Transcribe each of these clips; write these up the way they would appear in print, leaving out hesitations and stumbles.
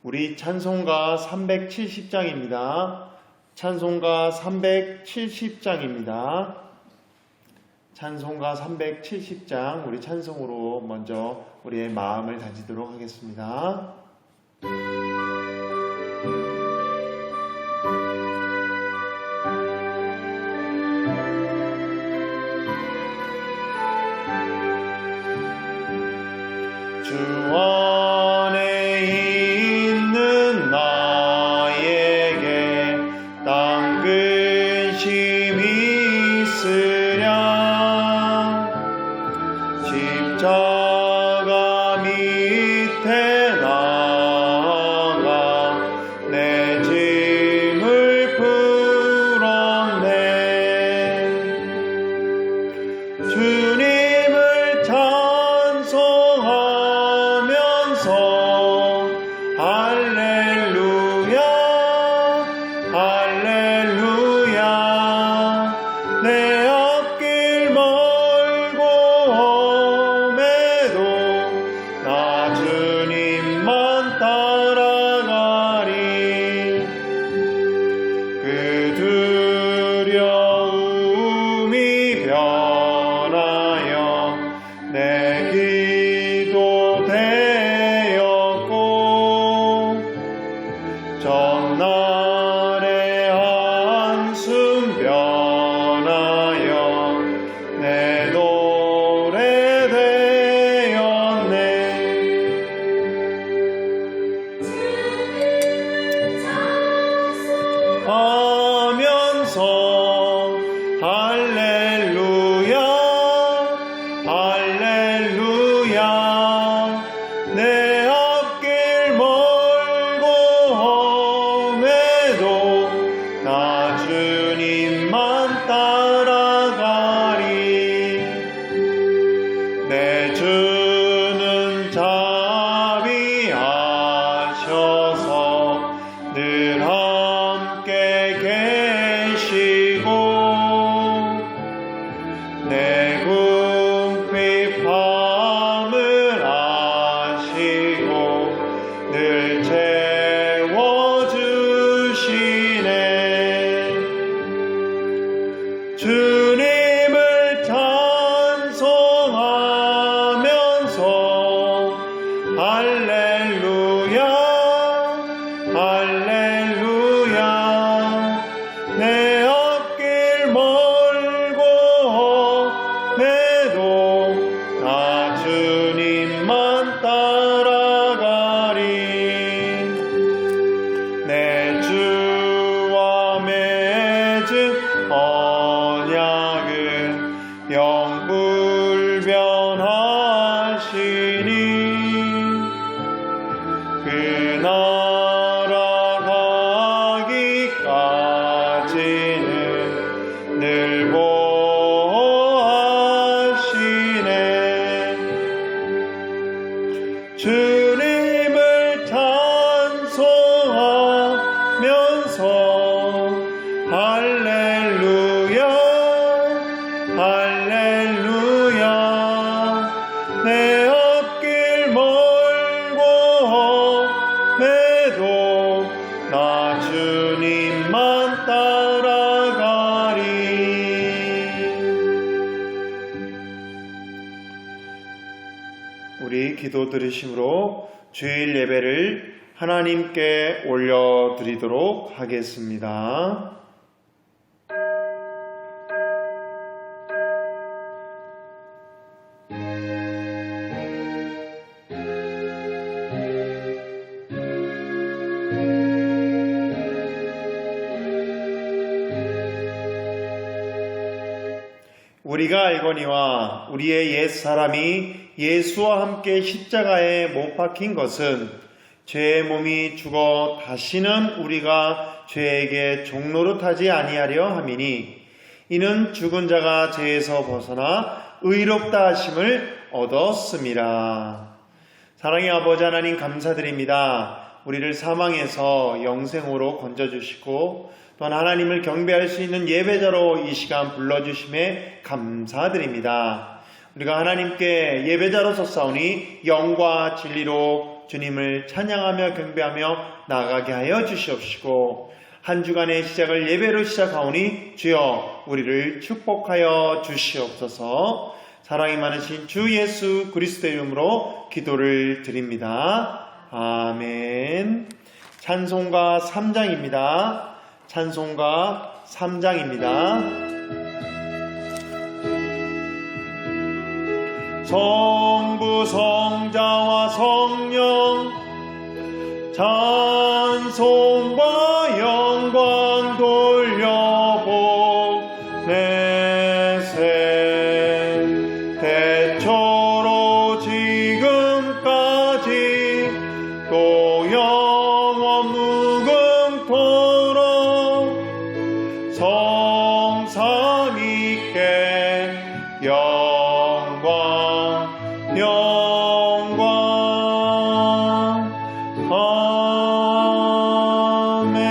우리 찬송가 370장입니다. 찬송가 370장입니다. 찬송가 370장, 우리 찬송으로 먼저 우리의 마음을 다지도록 하겠습니다. 주 안에 있는 나에게 땅 근심이 있으랴 십자가 밑에 나가 내 짐을 풀었네. 주님을 찬송하면서 할렐루야 할렐루야 내 앞길 멀고 험해도 나 주님만 따라가리. 그 두려움이 변하여 내 기도 되었고 전날의 한숨 변하여 내 노래 되었네. 하면서 할렐루야 할렐루야 내 앞길 멀고 험해도 나 주님만 따라가리. 내 주는 자비하셔서 늘 함께 계시고 내 궁핍함을 아시고 늘 채워주시네. 주님을 찬송하면서 할렐루야 할렐루야 내 앞길 멀고 험해도 나 주님만 따라가리. 내 주와 맺은 언약은 영불변하시니 그 나라 가기까지는 늘 보호하시네. 주님을 찬송하면서 할렐루야 할렐루야 내 앞길 멀고 험해도 나 주님만 따라가리. 우리 기도 들으심으로 주일 예배를 하나님께 올려드리도록 하겠습니다. 우리가 알거니와 우리의 옛사람이 예수와 함께 십자가에 못 박힌 것은 죄의 몸이 죽어 다시는 우리가 죄에게 종노릇하지 아니하려 함이니 이는 죽은 자가 죄에서 벗어나 의롭다 하심을 얻었음이라. 사랑의 아버지 하나님 감사드립니다. 우리를 사망에서 영생으로 건져주시고 또한 하나님을 경배할 수 있는 예배자로 이 시간 불러주심에 감사드립니다. 우리가 하나님께 예배자로 섰사오니 영과 진리로 주님을 찬양하며 경배하며 나아가게 하여 주시옵시고, 한 주간의 시작을 예배로 시작하오니 주여 우리를 축복하여 주시옵소서. 사랑이 많으신 주 예수 그리스도의 이름으로 기도를 드립니다. 아멘. 찬송가 3장입니다. 찬송가 3장입니다. 성부 성자와 성령 찬송과 영광 돌려보내세. 대초로 지금까지 또 영원 무궁토록 성삼위께 영광 아멘.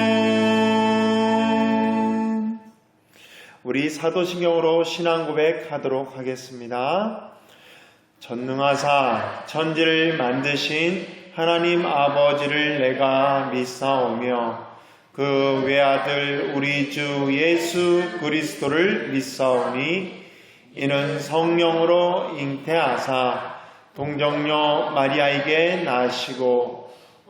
우리 사도신경으로 신앙 고백하도록 하겠습니다. 전능하사 천지를 만드신 하나님 아버지를 내가 믿사오며 그 외아들 우리 주 예수 그리스도를 믿사오니 이는 성령으로 잉태하사 동정녀 마리아에게 나시고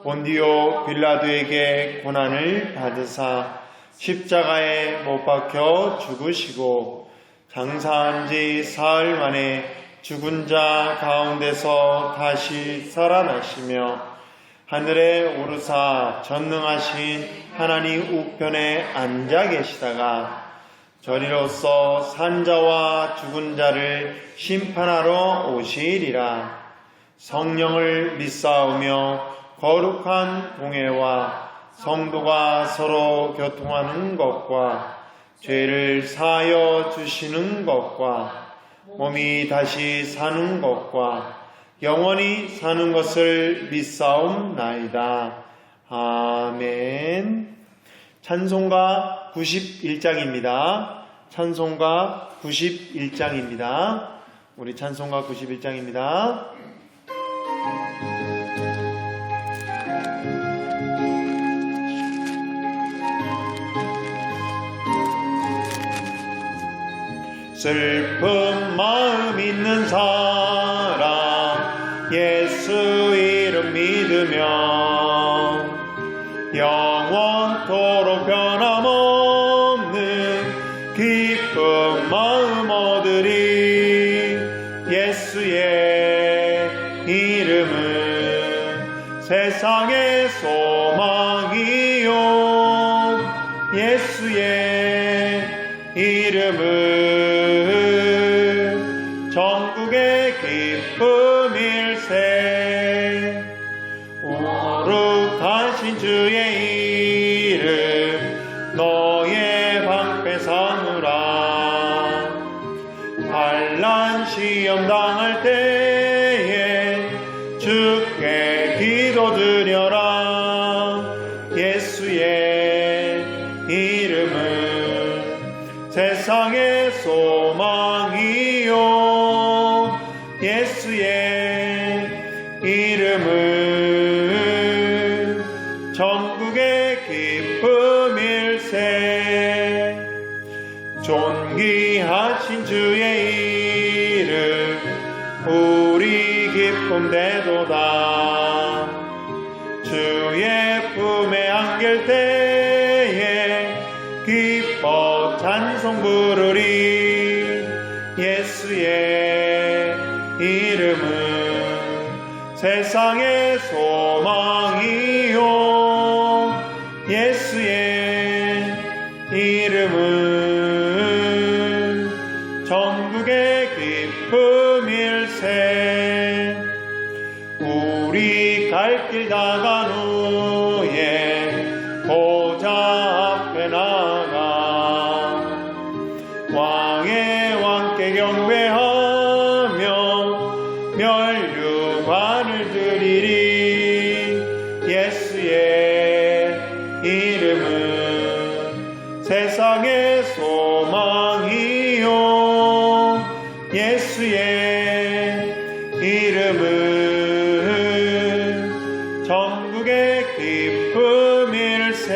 본디오 빌라도에게 고난을 받으사 십자가에 못 박혀 죽으시고 장사한 지 사흘 만에 죽은 자 가운데서 다시 살아나시며 하늘에 오르사 전능하신 하나님 우편에 앉아 계시다가 저리로서 산자와 죽은 자를 심판하러 오시리라. 성령을 믿사오며 거룩한 공회와 성도가 서로 교통하는 것과 죄를 사하여 주시는 것과 몸이 다시 사는 것과 영원히 사는 것을 믿사옵나이다. 아멘. 찬송가 91장입니다. 찬송가 91장입니다. 우리 찬송가 91장입니다. 슬픈 마음 있는 사람 예수 이름 믿으며 영원토록 변함없는 기쁜 마음 얻으리. 예수의 이름은 세상의 소망이요 예수의 이름은 전국의 기쁨일세. 거룩하신 주의 이름 너의 방패 삼으라. 환난 시험 당할 때에 주께 기도드려라. 예수의 이름은 세상의 소망이요 예수의 이름은 전국의 기쁨일세. 존귀하신 주의 이름 우리 기쁨 되도다. 주의 품에 안길 때에 기뻐 찬송 부르리. 예수의 이름은 세상의 소망이요 예수의 이름은 전국의 기쁨일세. 우리 갈 길 다간 후에 보좌 앞에 나가 왕의 왕께 경배하며 멸류관을 드리리. 예수의 이름은 세상의 소망이요 예수의 이름은 천국의 기쁨일세.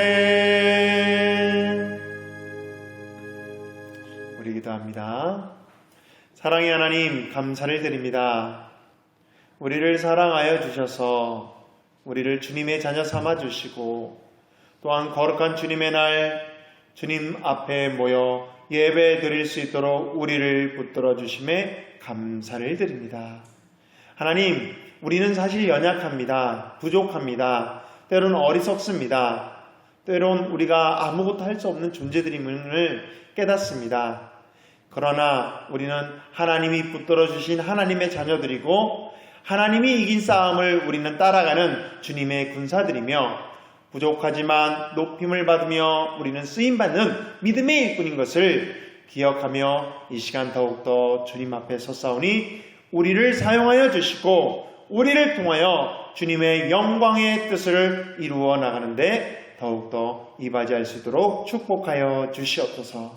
우리 기도합니다. 사랑의 하나님, 감사를 드립니다. 우리를 사랑하여 주셔서 우리를 주님의 자녀 삼아 주시고, 또한 거룩한 주님의 날 주님 앞에 모여 예배 드릴 수 있도록 우리를 붙들어 주심에 감사를 드립니다. 하나님, 우리는 사실 연약합니다. 부족합니다. 때로는 어리석습니다. 때로는 우리가 아무것도 할 수 없는 존재들임을 깨닫습니다. 그러나 우리는 하나님이 붙들어 주신 하나님의 자녀들이고, 하나님이 이긴 싸움을 우리는 따라가는 주님의 군사들이며, 부족하지만 높임을 받으며 우리는 쓰임받는 믿음의 일꾼인 것을 기억하며 이 시간 더욱더 주님 앞에 섰사오니 우리를 사용하여 주시고, 우리를 통하여 주님의 영광의 뜻을 이루어 나가는데 더욱더 이바지할 수 있도록 축복하여 주시옵소서.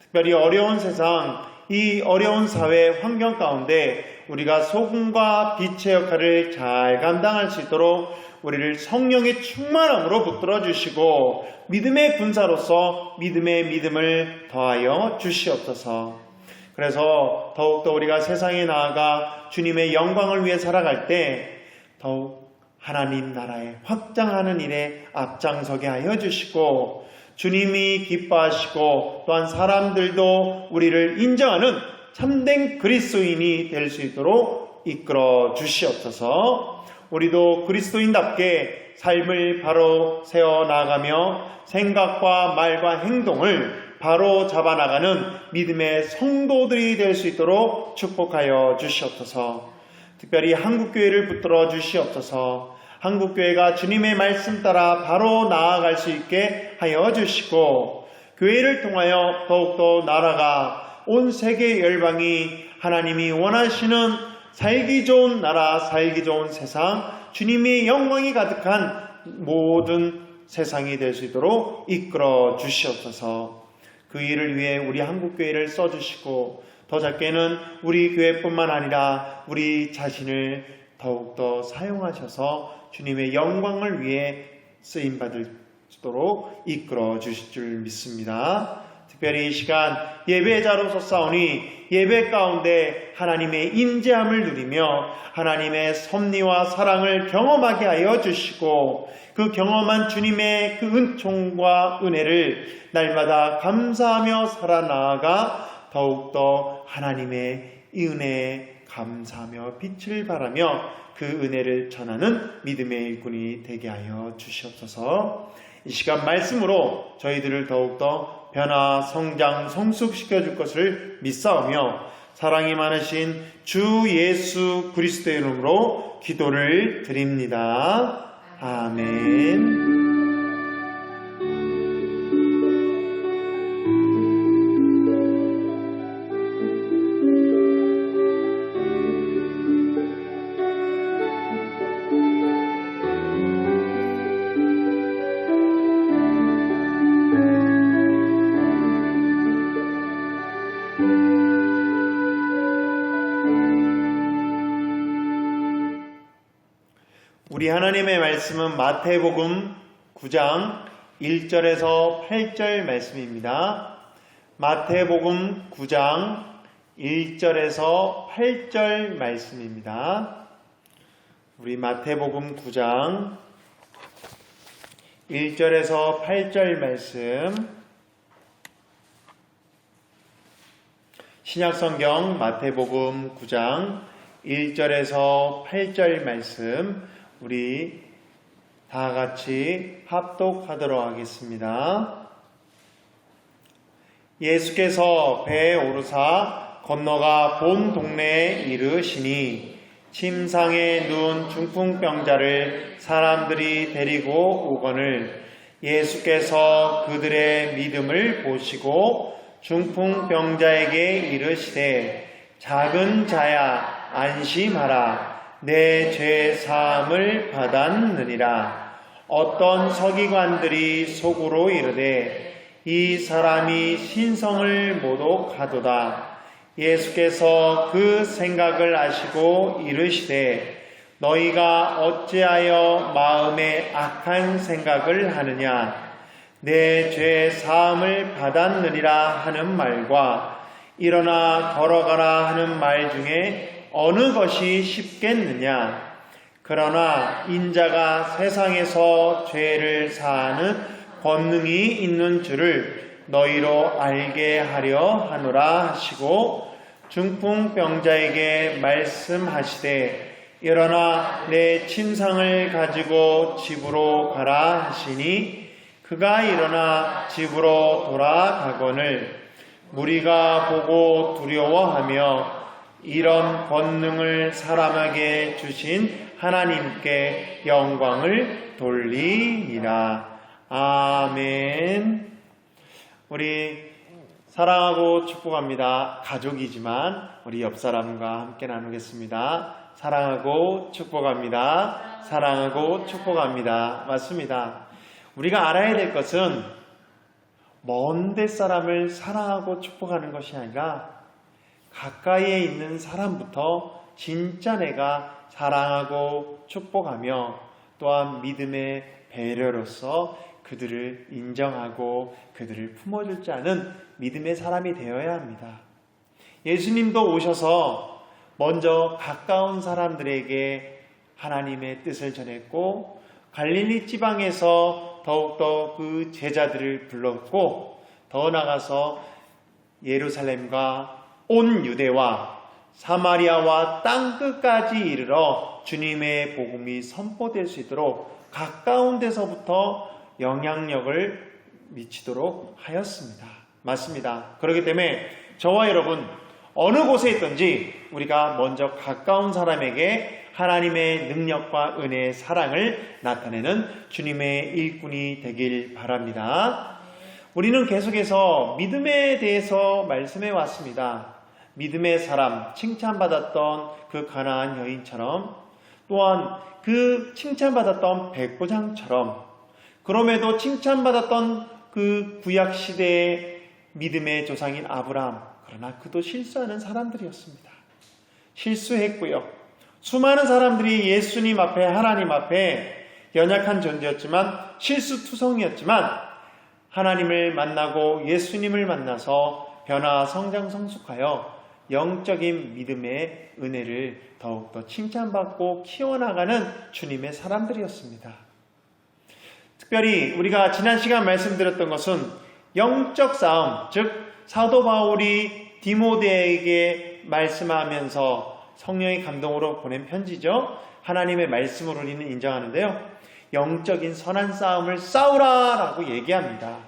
특별히 어려운 세상, 이 어려운 사회 환경 가운데 우리가 소금과 빛의 역할을 잘 감당할 수 있도록 우리를 성령의 충만함으로 붙들어 주시고, 믿음의 군사로서 믿음의 믿음을 더하여 주시옵소서. 그래서 더욱더 우리가 세상에 나아가 주님의 영광을 위해 살아갈 때 더욱 하나님 나라에 확장하는 일에 앞장서게 하여 주시고, 주님이 기뻐하시고 또한 사람들도 우리를 인정하는 참된 그리스도인이 될 수 있도록 이끌어 주시옵소서. 우리도 그리스도인답게 삶을 바로 세워나가며 생각과 말과 행동을 바로 잡아나가는 믿음의 성도들이 될 수 있도록 축복하여 주시옵소서. 특별히 한국교회를 붙들어 주시옵소서. 한국교회가 주님의 말씀 따라 바로 나아갈 수 있게 하여 주시고, 교회를 통하여 더욱더 나라가 온 세계 열방이 하나님이 원하시는 살기 좋은 나라, 살기 좋은 세상, 주님의 영광이 가득한 모든 세상이 될 수 있도록 이끌어 주시옵소서. 그 일을 위해 우리 한국교회를 써주시고, 더 작게는 우리 교회뿐만 아니라 우리 자신을 더욱더 사용하셔서 주님의 영광을 위해 쓰임받을 수 있도록 이끌어 주실 줄 믿습니다. 특별히 이 시간 예배자로 섰사오니 예배 가운데 하나님의 임재함을 누리며 하나님의 섭리와 사랑을 경험하게 하여 주시고, 그 경험한 주님의 그 은총과 은혜를 날마다 감사하며 살아나아가 더욱더 하나님의 이 은혜에 감사하며 빛을 발하며 그 은혜를 전하는 믿음의 일꾼이 되게 하여 주시옵소서. 이 시간 말씀으로 저희들을 더욱더 변화, 성장, 성숙시켜 줄 것을 믿사오며 사랑이 많으신 주 예수 그리스도의 이름으로 기도를 드립니다. 아멘. 우리 하나님의 말씀은 마태복음 9장 1절에서 8절 말씀입니다. 마태복음 9장 1절에서 8절 말씀입니다. 우리 마태복음 9장 1절에서 8절 말씀, 신약성경 마태복음 9장 1절에서 8절 말씀 우리 다 같이 합독하도록 하겠습니다. 예수께서 배에 오르사 건너가 본 동네에 이르시니 침상에 누운 중풍병자를 사람들이 데리고 오거늘 예수께서 그들의 믿음을 보시고 중풍병자에게 이르시되 작은 자야 안심하라 내 죄 사함을 받았느니라. 어떤 서기관들이 속으로 이르되 이 사람이 신성을 모독하도다. 예수께서 그 생각을 아시고 이르시되 너희가 어찌하여 마음에 악한 생각을 하느냐? 내 죄 사함을 받았느니라 하는 말과 일어나 걸어가라 하는 말 중에 어느 것이 쉽겠느냐? 그러나 인자가 세상에서 죄를 사하는 권능이 있는 줄을 너희로 알게 하려 하노라 하시고 중풍병자에게 말씀하시되 일어나 내 침상을 가지고 집으로 가라 하시니 그가 일어나 집으로 돌아가거늘 무리가 보고 두려워하며 이런 권능을 사람에게 주신 하나님께 영광을 돌리니라. 아멘. 우리 사랑하고 축복합니다. 가족이지만 우리 옆 사람과 함께 나누겠습니다. 사랑하고 축복합니다. 사랑하고 축복합니다. 맞습니다. 우리가 알아야 될 것은 먼 데 사람을 사랑하고 축복하는 것이 아니라 가까이에 있는 사람부터 진짜 내가 사랑하고 축복하며 또한 믿음의 배려로서 그들을 인정하고 그들을 품어줄 줄 아는 믿음의 사람이 되어야 합니다. 예수님도 오셔서 먼저 가까운 사람들에게 하나님의 뜻을 전했고 갈릴리 지방에서 더욱더 그 제자들을 불렀고 더 나아가서 예루살렘과 온 유대와 사마리아와 땅끝까지 이르러 주님의 복음이 선포될 수 있도록 가까운 데서부터 영향력을 미치도록 하였습니다. 맞습니다. 그렇기 때문에 저와 여러분 어느 곳에 있든지 우리가 먼저 가까운 사람에게 하나님의 능력과 은혜의 사랑을 나타내는 주님의 일꾼이 되길 바랍니다. 우리는 계속해서 믿음에 대해서 말씀해 왔습니다. 믿음의 사람, 칭찬받았던 그 가나안 여인처럼 또한 그 칭찬받았던 백부장처럼 그럼에도 칭찬받았던 그 구약시대의 믿음의 조상인 아브라함, 그러나 그도 실수하는 사람들이었습니다. 실수했고요. 수많은 사람들이 예수님 앞에 하나님 앞에 연약한 존재였지만 실수투성이었지만 하나님을 만나고 예수님을 만나서 변화 성장 성숙하여 영적인 믿음의 은혜를 더욱더 칭찬받고 키워나가는 주님의 사람들이었습니다. 특별히 우리가 지난 시간 말씀드렸던 것은 영적 싸움, 즉 사도 바울이 디모데에게 말씀하면서 성령의 감동으로 보낸 편지죠. 하나님의 말씀으로 우리는 인정하는데요. 영적인 선한 싸움을 싸우라 라고 얘기합니다.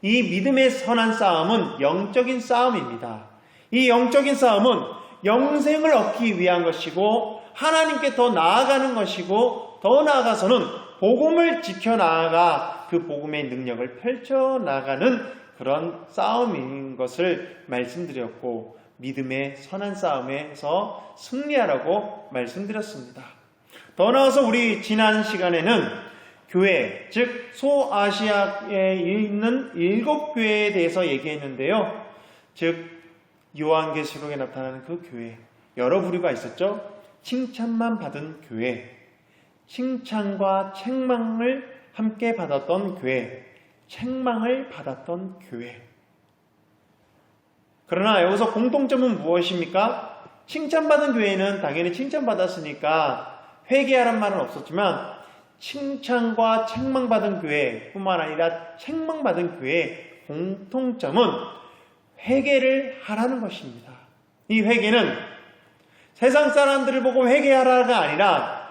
이 믿음의 선한 싸움은 영적인 싸움입니다. 이 영적인 싸움은 영생을 얻기 위한 것이고 하나님께 더 나아가는 것이고 더 나아가서는 복음을 지켜나가 그 복음의 능력을 펼쳐나가는 그런 싸움인 것을 말씀드렸고 믿음의 선한 싸움에서 승리하라고 말씀드렸습니다. 더 나아가서 우리 지난 시간에는 교회, 즉 소아시아에 있는 7교회에 대해서 얘기했는데요. 즉 요한계시록에 나타나는 그 교회, 여러 부류가 있었죠. 칭찬만 받은 교회, 칭찬과 책망을 함께 받았던 교회, 책망을 받았던 교회. 그러나 여기서 공통점은 무엇입니까? 칭찬받은 교회는 당연히 칭찬받았으니까 회개하란 말은 없었지만 칭찬과 책망받은 교회뿐만 아니라 책망받은 교회의 공통점은 회개를 하라는 것입니다. 이 회개는 세상 사람들을 보고 회개하라가 아니라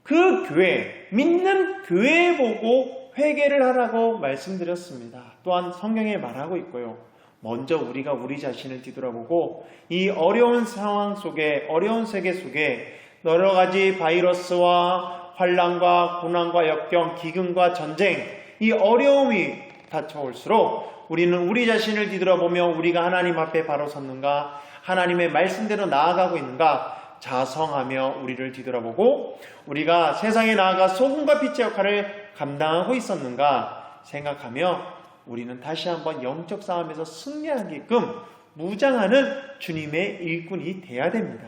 그 교회, 믿는 교회 보고 회개를 하라고 말씀드렸습니다. 또한 성경에 말하고 있고요. 먼저 우리가 우리 자신을 뒤돌아보고 이 어려운 상황 속에, 어려운 세계 속에 여러 가지 바이러스와 환난과 고난과 역경, 기근과 전쟁, 이 어려움이 닥쳐올수록 우리는 우리 자신을 뒤돌아보며 우리가 하나님 앞에 바로 섰는가, 하나님의 말씀대로 나아가고 있는가 자성하며 우리를 뒤돌아보고 우리가 세상에 나아가 소금과 빛의 역할을 감당하고 있었는가 생각하며 우리는 다시 한번 영적 싸움에서 승리하게끔 무장하는 주님의 일꾼이 되어야 됩니다.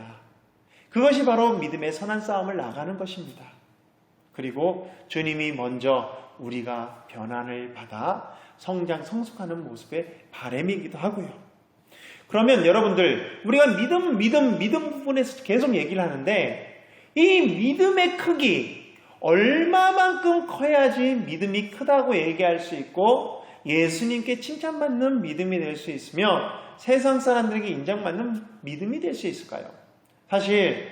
그것이 바로 믿음의 선한 싸움을 나가는 것입니다. 그리고 주님이 먼저 우리가 변환을 받아 성장, 성숙하는 모습의 바람이기도 하고요. 그러면 여러분들, 우리가 믿음 부분에서 계속 얘기를 하는데, 이 믿음의 크기, 얼마만큼 커야지 믿음이 크다고 얘기할 수 있고 예수님께 칭찬받는 믿음이 될 수 있으며 세상 사람들에게 인정받는 믿음이 될 수 있을까요? 사실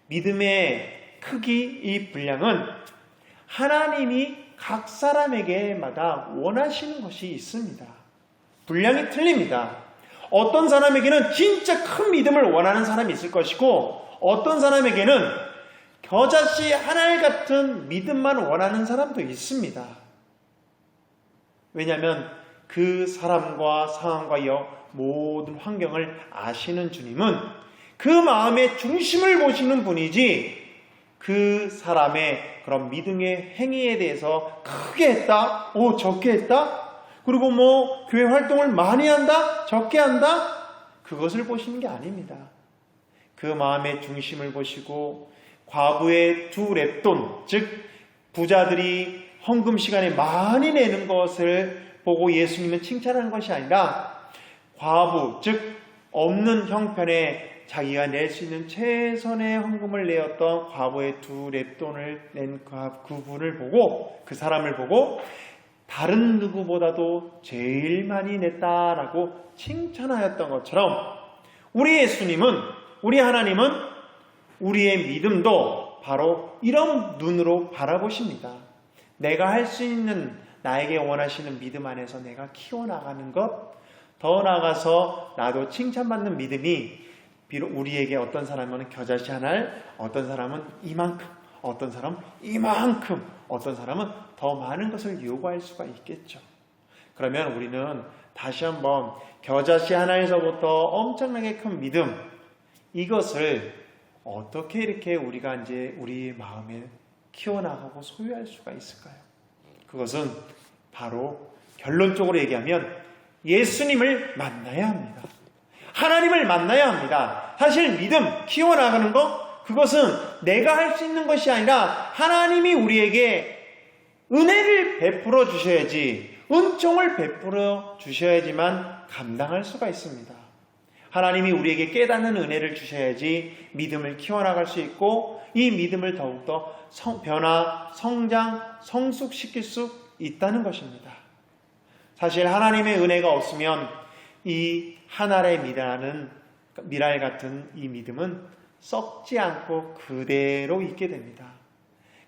믿음의 크기, 이 분량은 하나님이 각 사람에게마다 원하시는 것이 있습니다. 분량이 틀립니다. 어떤 사람에게는 진짜 큰 믿음을 원하는 사람이 있을 것이고, 어떤 사람에게는 겨자씨 하나알 같은 믿음만 원하는 사람도 있습니다. 왜냐하면 그 사람과 상황과 모든 환경을 아시는 주님은 그 마음의 중심을 보시는 분이지, 그 사람의 그런 믿음의 행위에 대해서 크게 했다, 적게 했다, 그리고 교회 활동을 많이 한다, 적게 한다, 그것을 보시는 게 아닙니다. 그 마음의 중심을 보시고, 과부의 2렙돈, 즉 부자들이 헌금 시간에 많이 내는 것을 보고 예수님은 칭찬하는 것이 아니라, 과부, 즉 없는 형편에 자기가 낼 수 있는 최선의 헌금을 내었던 과부의 2렙돈을 낸 그분을 보고, 그 사람을 보고 다른 누구보다도 제일 많이 냈다라고 칭찬하였던 것처럼, 우리 예수님은, 우리 하나님은 우리의 믿음도 바로 이런 눈으로 바라보십니다. 내가 할 수 있는, 나에게 원하시는 믿음 안에서 내가 키워나가는 것, 더 나아가서 나도 칭찬받는 믿음이 비록 우리에게 어떤 사람은 겨자씨 하나를, 어떤 사람은 이만큼, 어떤 사람은 이만큼, 어떤 사람은 더 많은 것을 요구할 수가 있겠죠. 그러면 우리는 다시 한번 겨자씨 하나에서부터 엄청나게 큰 믿음, 이것을 어떻게 이렇게 우리가 이제 우리 마음에 키워나가고 소유할 수가 있을까요? 그것은 바로 결론적으로 얘기하면 예수님을 만나야 합니다. 하나님을 만나야 합니다. 사실 믿음, 키워나가는 것, 그것은 내가 할 수 있는 것이 아니라 하나님이 우리에게 은혜를 베풀어 주셔야지, 은총을 베풀어 주셔야지만 감당할 수가 있습니다. 하나님이 우리에게 깨닫는 은혜를 주셔야지 믿음을 키워나갈 수 있고, 이 믿음을 더욱더 변화, 성장, 성숙시킬 수 있다는 것입니다. 사실 하나님의 은혜가 없으면 이 하늘의 미랄 같은 이 믿음은 썩지 않고 그대로 있게 됩니다.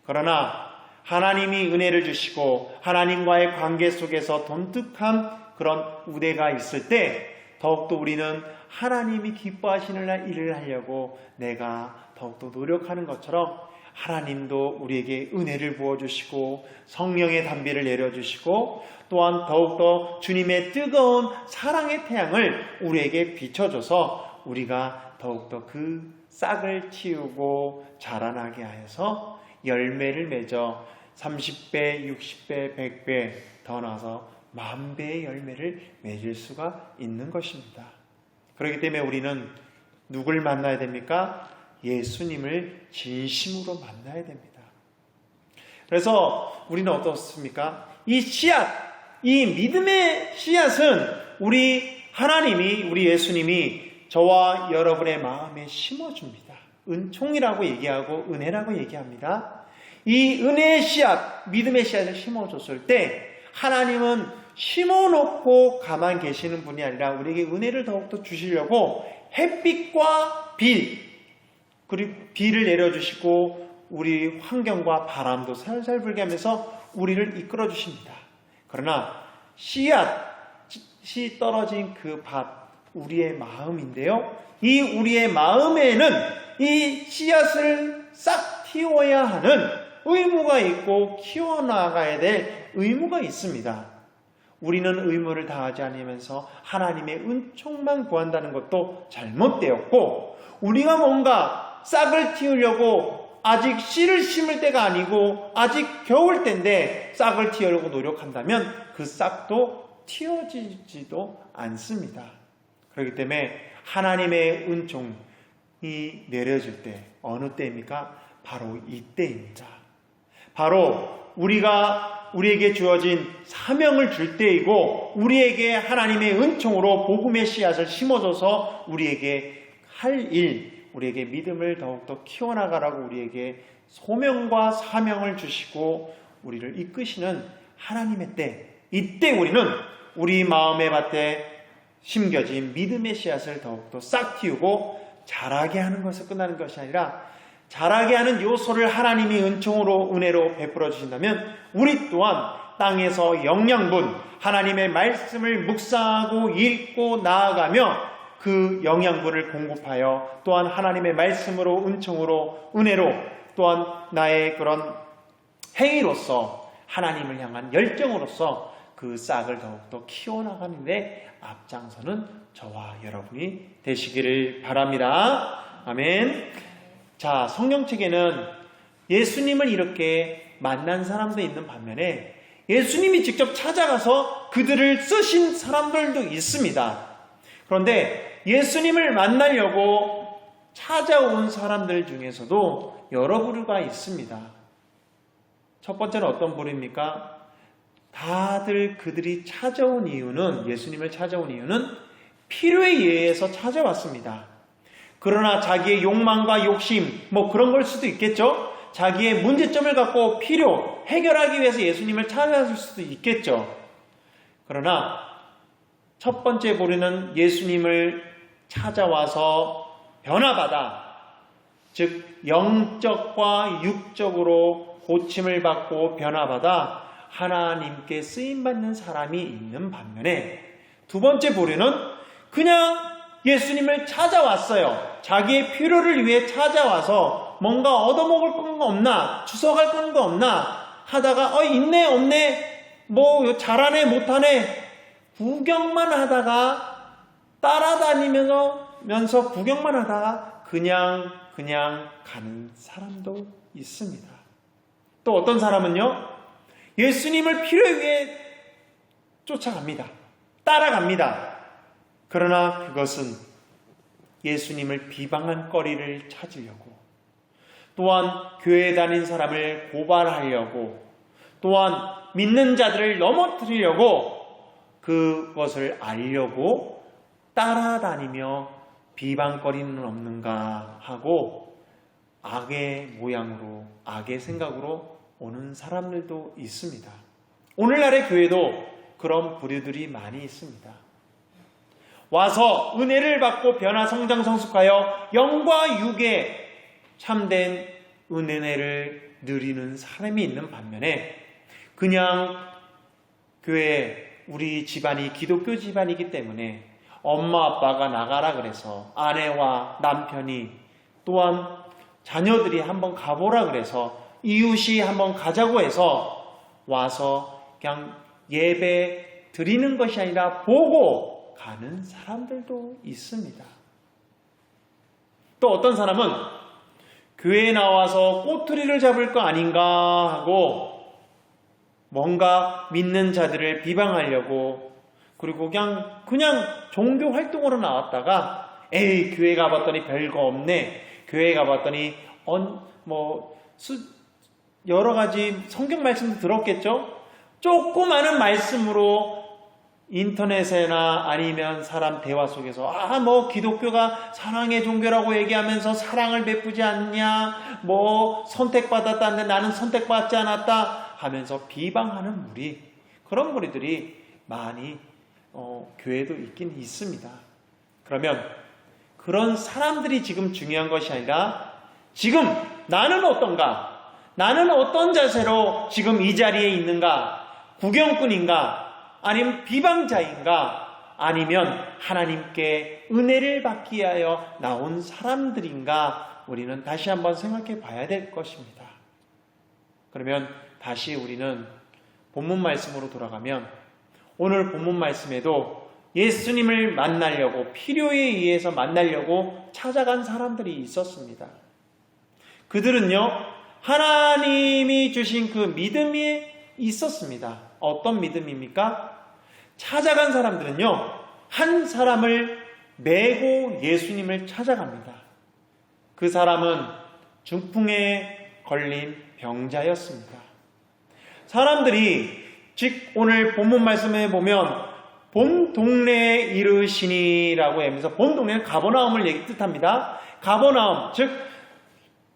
그러나 하나님이 은혜를 주시고 하나님과의 관계 속에서 돈독한 그런 우대가 있을 때 더욱더 우리는 하나님이 기뻐하시는 일을 하려고 내가 더욱더 노력하는 것처럼 하나님도 우리에게 은혜를 부어주시고 성령의 단비를 내려주시고 또한 더욱더 주님의 뜨거운 사랑의 태양을 우리에게 비춰줘서 우리가 더욱더 그 싹을 틔우고 자라나게 하여서 열매를 맺어 30배, 60배, 100배 더 나아서 10,000배의 열매를 맺을 수가 있는 것입니다. 그렇기 때문에 우리는 누굴 만나야 됩니까? 예수님을 진심으로 만나야 됩니다. 그래서 우리는 어떻습니까? 이 씨앗, 이 믿음의 씨앗은 우리 하나님이, 우리 예수님이 저와 여러분의 마음에 심어줍니다. 은총이라고 얘기하고 은혜라고 얘기합니다. 이 은혜의 씨앗, 믿음의 씨앗을 심어줬을 때 하나님은 심어놓고 가만 계시는 분이 아니라 우리에게 은혜를 더욱더 주시려고 햇빛과 그리고 비를 내려주시고 우리 환경과 바람도 살살 불게 하면서 우리를 이끌어 주십니다. 그러나 씨앗이 떨어진 그 밭, 우리의 마음인데요. 이 우리의 마음에는 이 씨앗을 싹 틔워야 하는 의무가 있고 키워나가야 될 의무가 있습니다. 우리는 의무를 다하지 않으면서 하나님의 은총만 구한다는 것도 잘못되었고, 우리가 뭔가 싹을 틔우려고 아직 씨를 심을 때가 아니고 아직 겨울 때인데 싹을 틔우려고 노력한다면 그 싹도 틔워지지도 않습니다. 그렇기 때문에 하나님의 은총, 내려질 때 어느 때입니까? 바로 이때입니다. 바로 우리에게 주어진 사명을 줄 때이고 우리에게 하나님의 은총으로 복음의 씨앗을 심어줘서 우리에게 할 일, 우리에게 믿음을 더욱더 키워나가라고 우리에게 소명과 사명을 주시고 우리를 이끄시는 하나님의 때, 이때 우리는 우리 마음의 밭에 심겨진 믿음의 씨앗을 더욱더 싹 틔우고 자라게 하는 것을 끝나는 것이 아니라 자라게 하는 요소를 하나님이 은총으로 은혜로 베풀어 주신다면 우리 또한 땅에서 영양분, 하나님의 말씀을 묵상하고 읽고 나아가며 그 영양분을 공급하여 또한 하나님의 말씀으로 은총으로 은혜로 또한 나의 그런 행위로서 하나님을 향한 열정으로서 그 싹을 더욱더 키워나가는 데 앞장서는 저와 여러분이 되시기를 바랍니다. 아멘. 자, 성경책에는 예수님을 이렇게 만난 사람도 있는 반면에 예수님이 직접 찾아가서 그들을 쓰신 사람들도 있습니다. 그런데 예수님을 만나려고 찾아온 사람들 중에서도 여러 부류가 있습니다. 첫 번째는 어떤 부류입니까? 다들 그들이 찾아온 이유는, 예수님을 찾아온 이유는 필요에 의해서 찾아왔습니다. 그러나 자기의 욕망과 욕심, 그런 걸 수도 있겠죠. 자기의 문제점을 갖고 해결하기 위해서 예수님을 찾아왔을 수도 있겠죠. 그러나 첫 번째 부류는 예수님을 찾아와서 변화받아, 즉 영적과 육적으로 고침을 받고 변화받아 하나님께 쓰임받는 사람이 있는 반면에 두 번째 부류는 그냥 예수님을 찾아왔어요. 자기의 필요를 위해 찾아와서 뭔가 얻어먹을 거 없나, 주워갈 거 없나 하다가 있네 없네, 잘하네 못하네 구경만 하다가 따라다니면서 구경만 하다가 그냥 가는 사람도 있습니다. 또 어떤 사람은요, 예수님을 필요에 의해 쫓아갑니다. 따라갑니다. 그러나 그것은 예수님을 비방한 거리를 찾으려고, 또한 교회에 다닌 사람을 고발하려고, 또한 믿는 자들을 넘어뜨리려고, 그것을 알려고 따라다니며 비방거리는 없는가 하고 악의 모양으로, 악의 생각으로 오는 사람들도 있습니다. 오늘날의 교회도 그런 부류들이 많이 있습니다. 와서 은혜를 받고 변화 성장 성숙하여 영과 육에 참된 은혜를 누리는 사람이 있는 반면에 그냥 교회에 우리 집안이 기독교 집안이기 때문에 엄마 아빠가 나가라 그래서 아내와 남편이 또한 자녀들이 한번 가보라 그래서 이웃이 한번 가자고 해서 와서 그냥 예배 드리는 것이 아니라 보고 가는 사람들도 있습니다. 또 어떤 사람은 교회에 나와서 꼬투리를 잡을 거 아닌가 하고 뭔가 믿는 자들을 비방하려고, 그리고 그냥 종교 활동으로 나왔다가 교회 가봤더니 별거 없네, 교회 가봤더니 여러 가지 성경 말씀도 들었겠죠. 조그마한 말씀으로 인터넷이나 아니면 사람 대화 속에서 기독교가 사랑의 종교라고 얘기하면서 사랑을 베푸지 않냐, 선택받았다는데 나는 선택받지 않았다 하면서 비방하는 그런 무리들이 많이 교회도 있긴 있습니다. 그러면 그런 사람들이 지금 중요한 것이 아니라 지금 나는 어떤가, 나는 어떤 자세로 지금 이 자리에 있는가, 구경꾼인가 아니면 비방자인가 아니면 하나님께 은혜를 받기 위하여 나온 사람들인가, 우리는 다시 한번 생각해 봐야 될 것입니다. 그러면 다시 우리는 본문 말씀으로 돌아가면 오늘 본문 말씀에도 예수님을 만나려고, 필요에 의해서 만나려고 찾아간 사람들이 있었습니다. 그들은요, 하나님이 주신 그 믿음이 있었습니다. 어떤 믿음입니까? 찾아간 사람들은요, 한 사람을 메고 예수님을 찾아갑니다. 그 사람은 중풍에 걸린 병자였습니다. 사람들이 즉 오늘 본문 말씀에 보면 본 동네에 이르시니라고 하면서 본 동네는 가버나움을 뜻합니다. 가버나움, 즉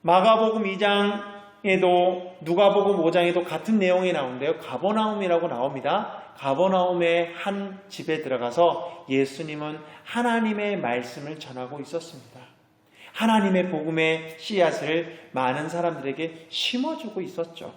마가복음 2장에도 누가복음 5장에도 같은 내용이 나오는데요. 가버나움이라고 나옵니다. 가버나움의 한 집에 들어가서 예수님은 하나님의 말씀을 전하고 있었습니다. 하나님의 복음의 씨앗을 많은 사람들에게 심어주고 있었죠.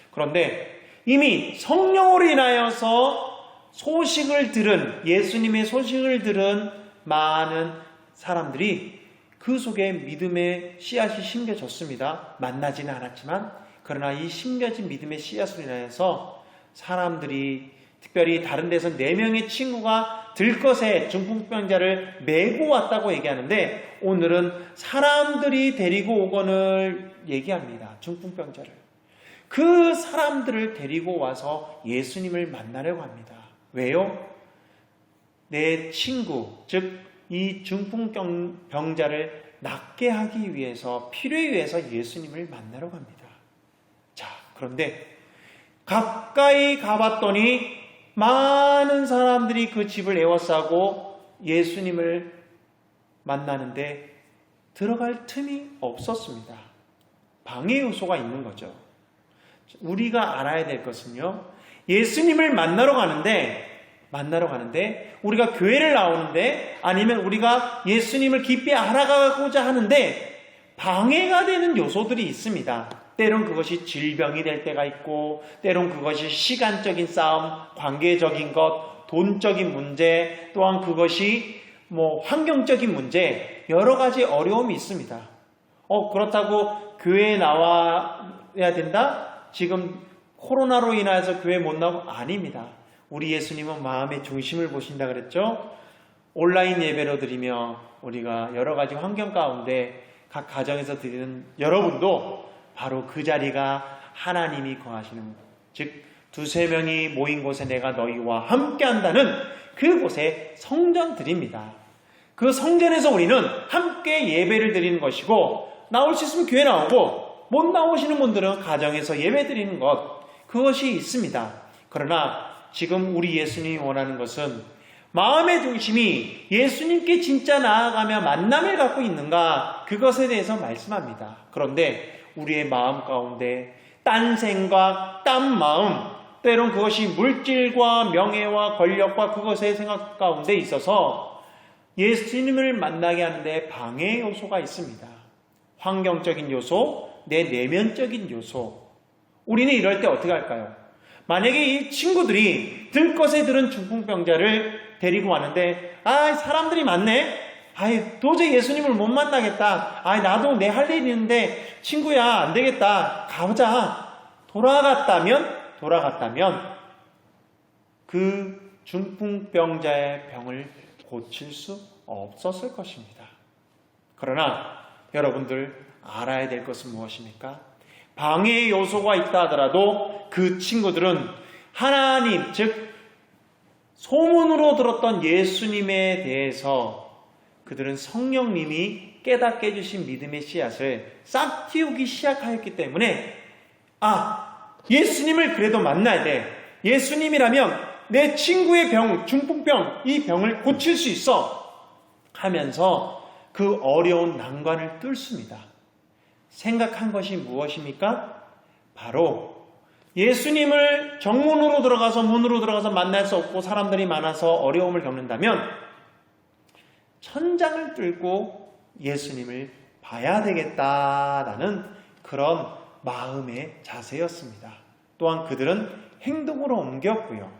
그런데 이미 성령으로 인하여서 소식을 들은, 예수님의 소식을 들은 많은 사람들이 그 속에 믿음의 씨앗이 심겨졌습니다. 만나지는 않았지만, 그러나 이 심겨진 믿음의 씨앗으로 인하여서 사람들이, 특별히 다른 데서 4명의 친구가 들것에 중풍병자를 메고 왔다고 얘기하는데, 오늘은 사람들이 데리고 오건을 얘기합니다. 중풍병자를. 그 사람들을 데리고 와서 예수님을 만나려고 합니다. 왜요? 내 친구, 즉 이 중풍병자를 낫게 하기 위해서, 필요에 의해서 예수님을 만나려고 합니다. 자, 그런데 가까이 가봤더니 많은 사람들이 그 집을 에워싸고 예수님을 만나는데 들어갈 틈이 없었습니다. 방해 요소가 있는 거죠. 우리가 알아야 될 것은요, 예수님을 만나러 가는데 우리가 교회를 나오는데, 아니면 우리가 예수님을 깊이 알아가고자 하는데 방해가 되는 요소들이 있습니다. 때론 그것이 질병이 될 때가 있고, 때론 그것이 시간적인 싸움, 관계적인 것, 돈적인 문제, 또한 그것이 환경적인 문제, 여러 가지 어려움이 있습니다. 그렇다고 교회에 나와야 된다? 지금 코로나로 인해서 교회 못 나오고, 아닙니다. 우리 예수님은 마음의 중심을 보신다 그랬죠? 온라인 예배로 드리며 우리가 여러 가지 환경 가운데 각 가정에서 드리는 여러분도 바로 그 자리가 하나님이 거하시는, 즉 2-3명이 모인 곳에 내가 너희와 함께 한다는 그곳에 성전 드립니다. 그 성전에서 우리는 함께 예배를 드리는 것이고, 나올 수 있으면 교회 나오고, 못 나오시는 분들은 가정에서 예배 드리는 것, 그것이 있습니다. 그러나 지금 우리 예수님이 원하는 것은 마음의 중심이 예수님께 진짜 나아가며 만남을 갖고 있는가, 그것에 대해서 말씀합니다. 그런데 우리의 마음 가운데 딴 생각, 딴 마음, 때론 그것이 물질과 명예와 권력과 그것의 생각 가운데 있어서 예수님을 만나게 하는데 방해 요소가 있습니다. 환경적인 요소, 내 내면적인 요소. 우리는 이럴 때 어떻게 할까요? 만약에 이 친구들이 들것에 들은 중풍병자를 데리고 왔는데, 사람들이 많네? 도저히 예수님을 못 만나겠다. 나도 내 할 일이 있는데, 친구야, 안 되겠다. 가보자. 돌아갔다면, 그 중풍병자의 병을 고칠 수 없었을 것입니다. 그러나, 여러분들 알아야 될 것은 무엇입니까? 방해의 요소가 있다 하더라도 그 친구들은 하나님, 즉 소문으로 들었던 예수님에 대해서 그들은 성령님이 깨닫게 해주신 믿음의 씨앗을 싹 틔우기 시작하였기 때문에, 예수님을 그래도 만나야 돼. 예수님이라면 내 친구의 병, 중풍병, 이 병을 고칠 수 있어 하면서 그 어려운 난관을 뚫습니다. 생각한 것이 무엇입니까? 바로 예수님을 정문으로 들어가서, 문으로 들어가서 만날 수 없고 사람들이 많아서 어려움을 겪는다면 천장을 뚫고 예수님을 봐야 되겠다라는 그런 마음의 자세였습니다. 또한 그들은 행동으로 옮겼고요.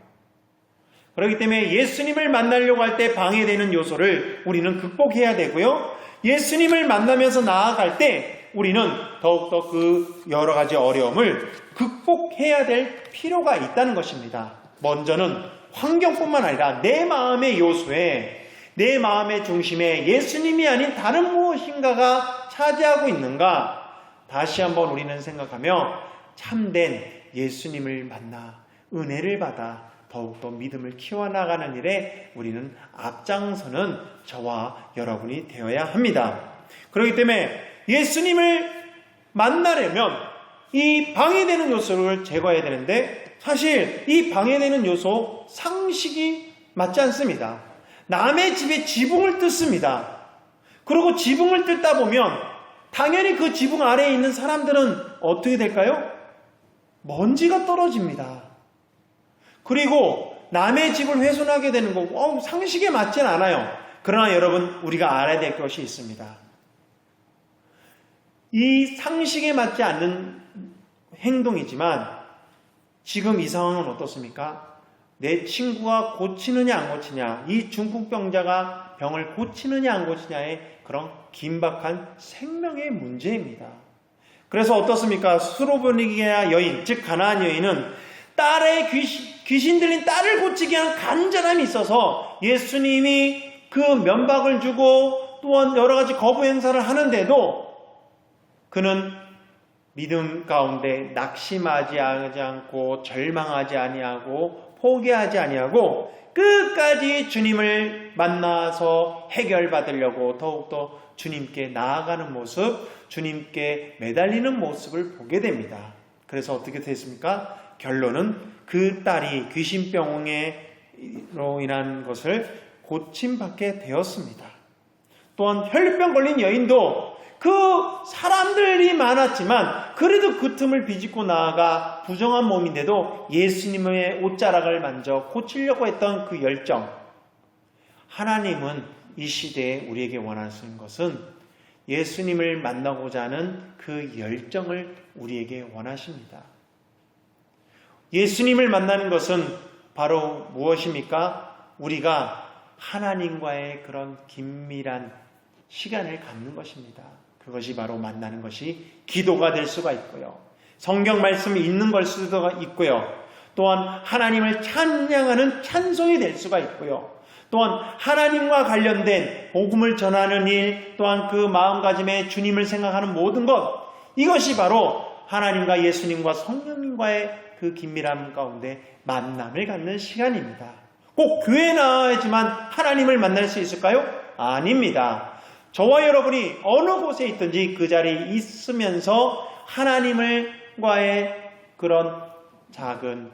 그렇기 때문에 예수님을 만나려고 할 때 방해되는 요소를 우리는 극복해야 되고요. 예수님을 만나면서 나아갈 때 우리는 더욱더 그 여러 가지 어려움을 극복해야 될 필요가 있다는 것입니다. 먼저는 환경뿐만 아니라 내 마음의 요소에, 내 마음의 중심에 예수님이 아닌 다른 무엇인가가 차지하고 있는가, 다시 한번 우리는 생각하며 참된 예수님을 만나 은혜를 받아 더욱더 믿음을 키워나가는 일에 우리는 앞장서는 저와 여러분이 되어야 합니다. 그렇기 때문에 예수님을 만나려면 이 방해되는 요소를 제거해야 되는데, 사실 이 방해되는 요소 상식이 맞지 않습니다. 남의 집에 지붕을 뜯습니다. 그리고 지붕을 뜯다 보면 당연히 그 지붕 아래에 있는 사람들은 어떻게 될까요? 먼지가 떨어집니다. 그리고 남의 집을 훼손하게 되는 거 상식에 맞진 않아요. 그러나 여러분, 우리가 알아야 될 것이 있습니다. 이 상식에 맞지 않는 행동이지만 지금 이 상황은 어떻습니까? 내 친구가 고치느냐 안 고치냐, 이 중풍병자가 병을 고치느냐 안 고치냐의 그런 긴박한 생명의 문제입니다. 그래서 어떻습니까? 수로보니게 여인, 즉 가나안 여인은 딸의 귀신 들린 딸을 고치기 위한 간절함이 있어서 예수님이 그 면박을 주고 또한 여러 가지 거부 행사를 하는데도 그는 믿음 가운데 낙심하지 않고 절망하지 아니하고 포기하지 아니하고 끝까지 주님을 만나서 해결받으려고 더욱더 주님께 나아가는 모습, 주님께 매달리는 모습을 보게 됩니다. 그래서 어떻게 됐습니까? 결론은 그 딸이 귀신병으로 인한 것을 고침받게 되었습니다. 또한 혈류병 걸린 여인도 그 사람들이 많았지만 그래도 그 틈을 비집고 나아가 부정한 몸인데도 예수님의 옷자락을 만져 고치려고 했던 그 열정. 하나님은 이 시대에 우리에게 원하시는 것은 예수님을 만나고자 하는 그 열정을 우리에게 원하십니다. 예수님을 만나는 것은 바로 무엇입니까? 우리가 하나님과의 그런 긴밀한 시간을 갖는 것입니다. 그것이 바로 만나는 것이 기도가 될 수가 있고요. 성경 말씀이 읽는 걸 수도 있고요. 또한 하나님을 찬양하는 찬송이 될 수가 있고요. 또한 하나님과 관련된 복음을 전하는 일, 또한 그 마음가짐에 주님을 생각하는 모든 것, 이것이 바로 하나님과 예수님과 성령님과의 그 긴밀함 가운데 만남을 갖는 시간입니다. 꼭 교회에 나와야지만 하나님을 만날 수 있을까요? 아닙니다. 저와 여러분이 어느 곳에 있든지 그 자리에 있으면서 하나님과의 그런 작은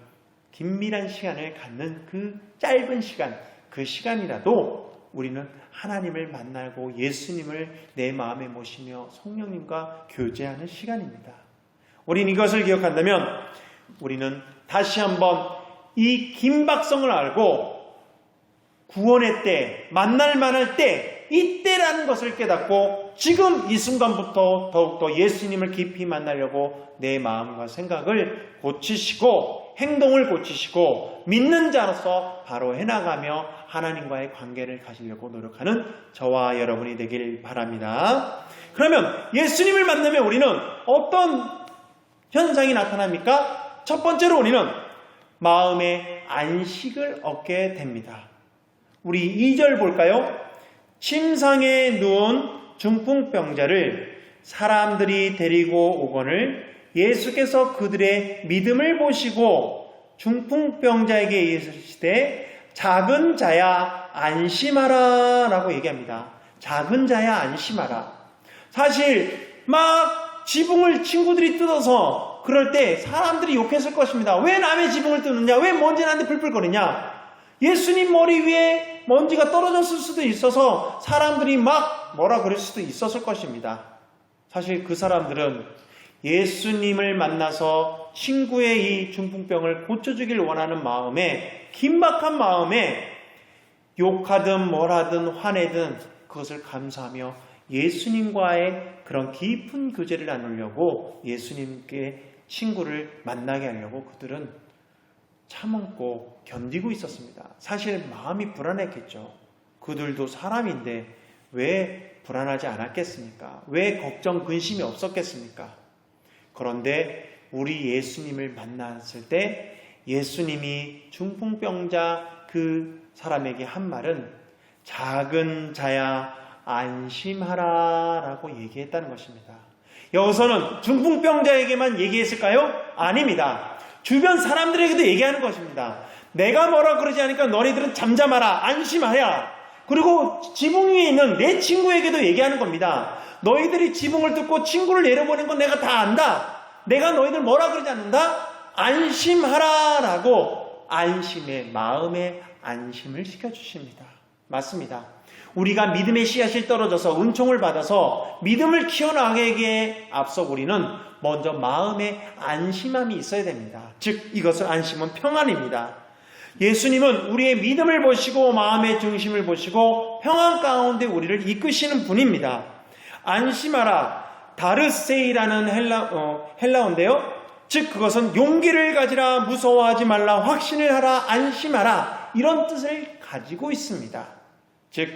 긴밀한 시간을 갖는 그 짧은 시간, 그 시간이라도 우리는 하나님을 만나고 예수님을 내 마음에 모시며 성령님과 교제하는 시간입니다. 우리는 이것을 기억한다면 우리는 다시 한번 이 긴박성을 알고 구원의 때, 만날 만할 때, 이때라는 것을 깨닫고 지금 이 순간부터 더욱더 예수님을 깊이 만나려고 내 마음과 생각을 고치시고 행동을 고치시고 믿는 자로서 바로 해나가며 하나님과의 관계를 가지려고 노력하는 저와 여러분이 되길 바랍니다. 그러면 예수님을 만나면 우리는 어떤 현상이 나타납니까? 첫 번째로 우리는 마음의 안식을 얻게 됩니다. 우리 2절 볼까요? 침상에 누운 중풍병자를 사람들이 데리고 오거늘 예수께서 그들의 믿음을 보시고 중풍병자에게 이르시되 작은 자야 안심하라 라고 얘기합니다. 작은 자야 안심하라. 사실 막 지붕을 친구들이 뜯어서 그럴 때 사람들이 욕했을 것입니다. 왜 남의 지붕을 뜯느냐? 왜 먼지 나는데 불불거리냐? 예수님 머리 위에 먼지가 떨어졌을 수도 있어서 사람들이 막 뭐라 그럴 수도 있었을 것입니다. 사실 그 사람들은 예수님을 만나서 친구의 이 중풍병을 고쳐주길 원하는 마음에, 긴박한 마음에 욕하든 뭘하든 화내든 그것을 감사하며 예수님과의 그런 깊은 교제를 나누려고 예수님께 친구를 만나게 하려고 그들은 참고 견디고 있었습니다. 사실 마음이 불안했겠죠. 그들도 사람인데 왜 불안하지 않았겠습니까? 왜 걱정, 근심이 없었겠습니까? 그런데 우리 예수님을 만났을 때 예수님이 중풍병자 그 사람에게 한 말은 작은 자야 안심하라 라고 얘기했다는 것입니다. 여기서는 중풍병자에게만 얘기했을까요? 아닙니다. 주변 사람들에게도 얘기하는 것입니다. 내가 뭐라 그러지 않으니까 너희들은 잠잠하라, 안심하라. 그리고 지붕 위에 있는 내 친구에게도 얘기하는 겁니다. 너희들이 지붕을 뜯고 친구를 내려보낸 건 내가 다 안다. 내가 너희들 뭐라 그러지 않는다? 안심하라 라고 안심의 마음에 안심을 시켜주십니다. 맞습니다. 우리가 믿음의 씨앗이 떨어져서 은총을 받아서 믿음을 키워나가기에 앞서 우리는 먼저 마음에 안심함이 있어야 됩니다. 즉 이것을 안심은 평안입니다. 예수님은 우리의 믿음을 보시고 마음의 중심을 보시고 평안 가운데 우리를 이끄시는 분입니다. 안심하라, 다르세이라는 헬라어인데요. 즉 그것은 용기를 가지라, 무서워하지 말라, 확신을 하라, 안심하라, 이런 뜻을 가지고 있습니다. 즉